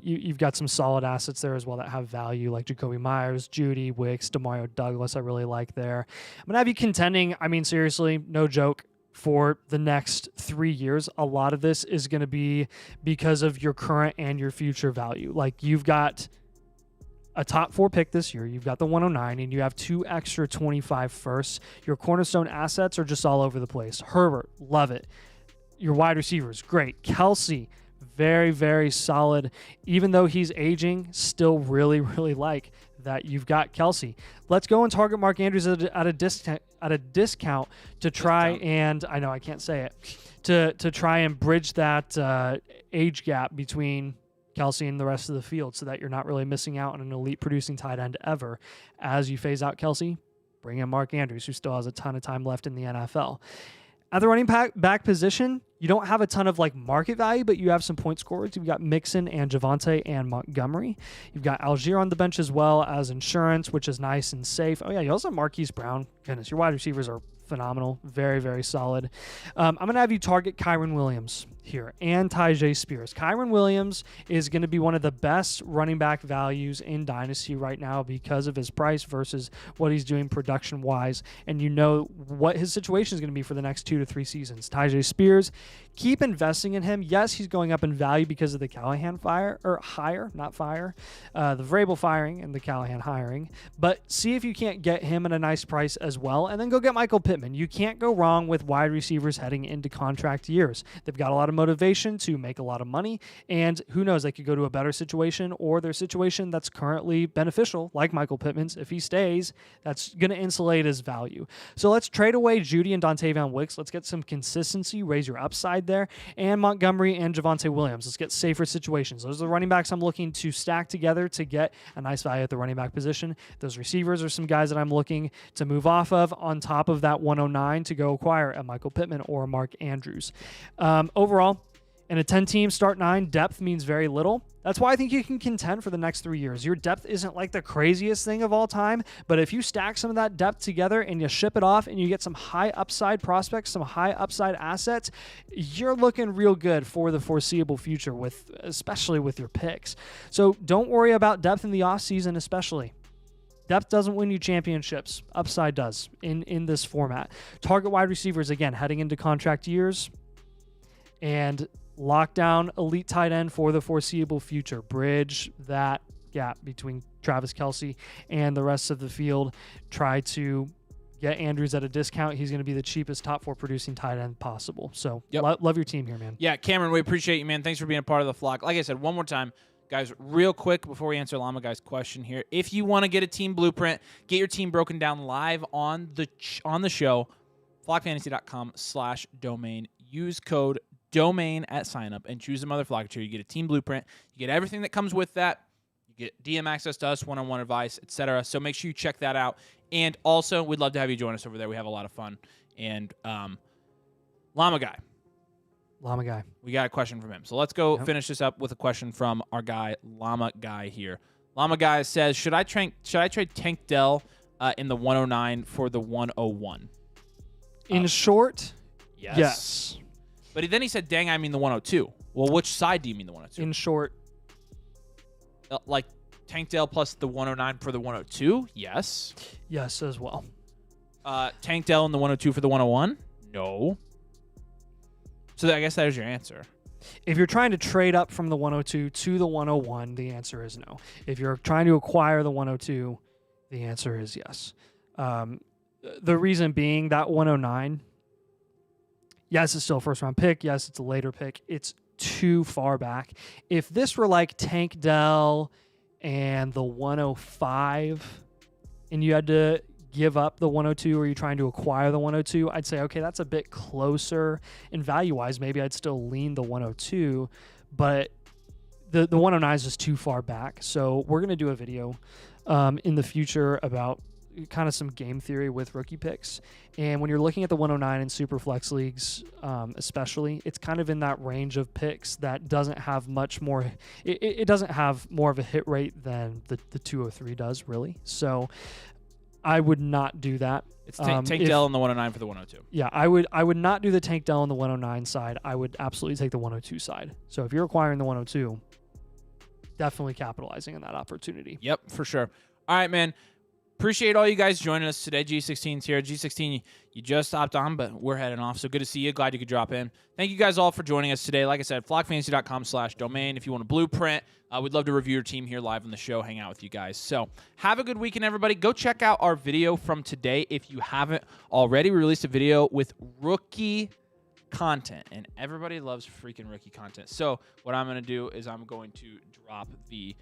you've got some solid assets there as well that have value, like Jacoby Myers, Judy, Wicks, Demario Douglas I really like there. I'm going to have you contending, I mean, seriously, no joke, for the next 3 years. A lot of this is going to be because of your current and your future value. Like, you've got a top 4 pick this year. You've got the 109, and you have 2 extra 25 firsts. Your cornerstone assets are just all over the place. Herbert, love it. Your wide receivers, great. Kelsey, very, very solid. Even though he's aging, still really, really like that you've got Kelsey. Let's go and target Mark Andrews at a discount to try and, I know I can't say it, to try and bridge that age gap between Kelsey and the rest of the field so that you're not really missing out on an elite producing tight end ever. As you phase out Kelsey, bring in Mark Andrews, who still has a ton of time left in the NFL. At the running back position, you don't have a ton of like market value, but you have some point scorers. You've got Mixon and Javonte and Montgomery. You've got Algier on the bench as well as insurance, which is nice and safe. Oh yeah, you also have Marquise Brown. Goodness, your wide receivers are phenomenal. Very, very solid. I'm going to have you target Kyren Williams here and Tyjae Spears. Kyren Williams is going to be one of the best running back values in Dynasty right now because of his price versus what he's doing production-wise, and you know what his situation is going to be for the next 2 to 3 seasons. Tyjae Spears, keep investing in him. Yes, he's going up in value because of the Callahan the Vrabel firing and the Callahan hiring, but see if you can't get him at a nice price as well, and then go get Michael Pittman. You can't go wrong with wide receivers heading into contract years. They've got a lot of motivation to make a lot of money, and who knows, they could go to a better situation or their situation that's currently beneficial, like Michael Pittman's. If he stays, that's going to insulate his value. So let's trade away Judy and Dontavion Wicks. Let's get some consistency, raise your upside there, and Montgomery and Javonte Williams. Let's get safer situations. Those are the running backs I'm looking to stack together to get a nice value at the running back position. Those receivers are some guys that I'm looking to move off of on top of that 109 to go acquire a Michael Pittman or a Mark Andrews. Overall, in a 10-team start 9, depth means very little. That's why I think you can contend for the next 3 years. Your depth isn't like the craziest thing of all time, but if you stack some of that depth together and you ship it off and you get some high upside prospects, some high upside assets, you're looking real good for the foreseeable future, especially with your picks. So don't worry about depth in the offseason especially. Depth doesn't win you championships. Upside does in this format. Target wide receivers, again, heading into contract years, and lock down elite tight end for the foreseeable future. Bridge that gap between Travis Kelce and the rest of the field. Try to get Andrews at a discount. He's going to be the cheapest top 4 producing tight end possible. So love your team here, man. Yeah, Cameron, we appreciate you, man. Thanks for being a part of the flock. Like I said, one more time, guys, real quick before we answer Llama Guy's question here, if you want to get a team blueprint, get your team broken down live on the show, flockfantasy.com/domain. Use code domain at sign up and choose the mother flock tier. You get a team blueprint. You get everything that comes with that. You get DM access to us, one-on-one advice, etc. So make sure you check that out. And also, we'd love to have you join us over there. We have a lot of fun. And Llama Guy. We got a question from him. So let's go finish this up with a question from our guy, Llama Guy here. Llama Guy says, should I trade Tank Dell in the 109 for the 101? In short, yes. Yes. But then he said, dang, I mean the 102. Well, which side do you mean the 102? In short. Like Tank Dell plus the 109 for the 102? Yes. Yes, as well. Tank Dell and the 102 for the 101? No. So I guess that is your answer. If you're trying to trade up from the 102 to the 101, the answer is no. If you're trying to acquire the 102, the answer is yes. The reason being that 109, yes, it's still a first-round pick. Yes, it's a later pick. It's too far back. If this were like Tank Dell and the 105, and you had to give up the 102 or you're trying to acquire the 102, I'd say, okay, that's a bit closer. And value-wise, maybe I'd still lean the 102, but the 109 is just too far back. So we're going to do a video in the future about kind of some game theory with rookie picks. And when you're looking at the 109 in super flex leagues, especially, it's kind of in that range of picks that doesn't have much more. It doesn't have more of a hit rate than the 203 does, really. So I would not do that. It's Tank Dell on the 109 for the 102. Yeah, I would not do the Tank Dell on the 109 side. I would absolutely take the 102 side. So if you're acquiring the 102, definitely capitalizing on that opportunity. Yep, for sure. All right, man. Appreciate all you guys joining us today. G16's here. G16, you just hopped on, but we're heading off. So good to see you. Glad you could drop in. Thank you guys all for joining us today. Like I said, flockfantasy.com/domain. If you want a blueprint, we'd love to review your team here live on the show, hang out with you guys. So have a good weekend, everybody. Go check out our video from today if you haven't already. We released a video with rookie content, and everybody loves freaking rookie content. So what I'm going to do is I'm going to drop the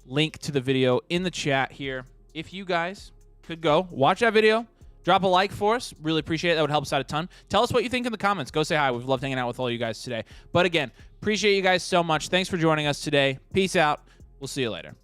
link to the video in the chat here. If you guys could go watch that video, drop a like for us. Really appreciate it. That would help us out a ton. Tell us what you think in the comments. Go say hi. We've loved hanging out with all you guys today. But again, appreciate you guys so much. Thanks for joining us today. Peace out. We'll see you later.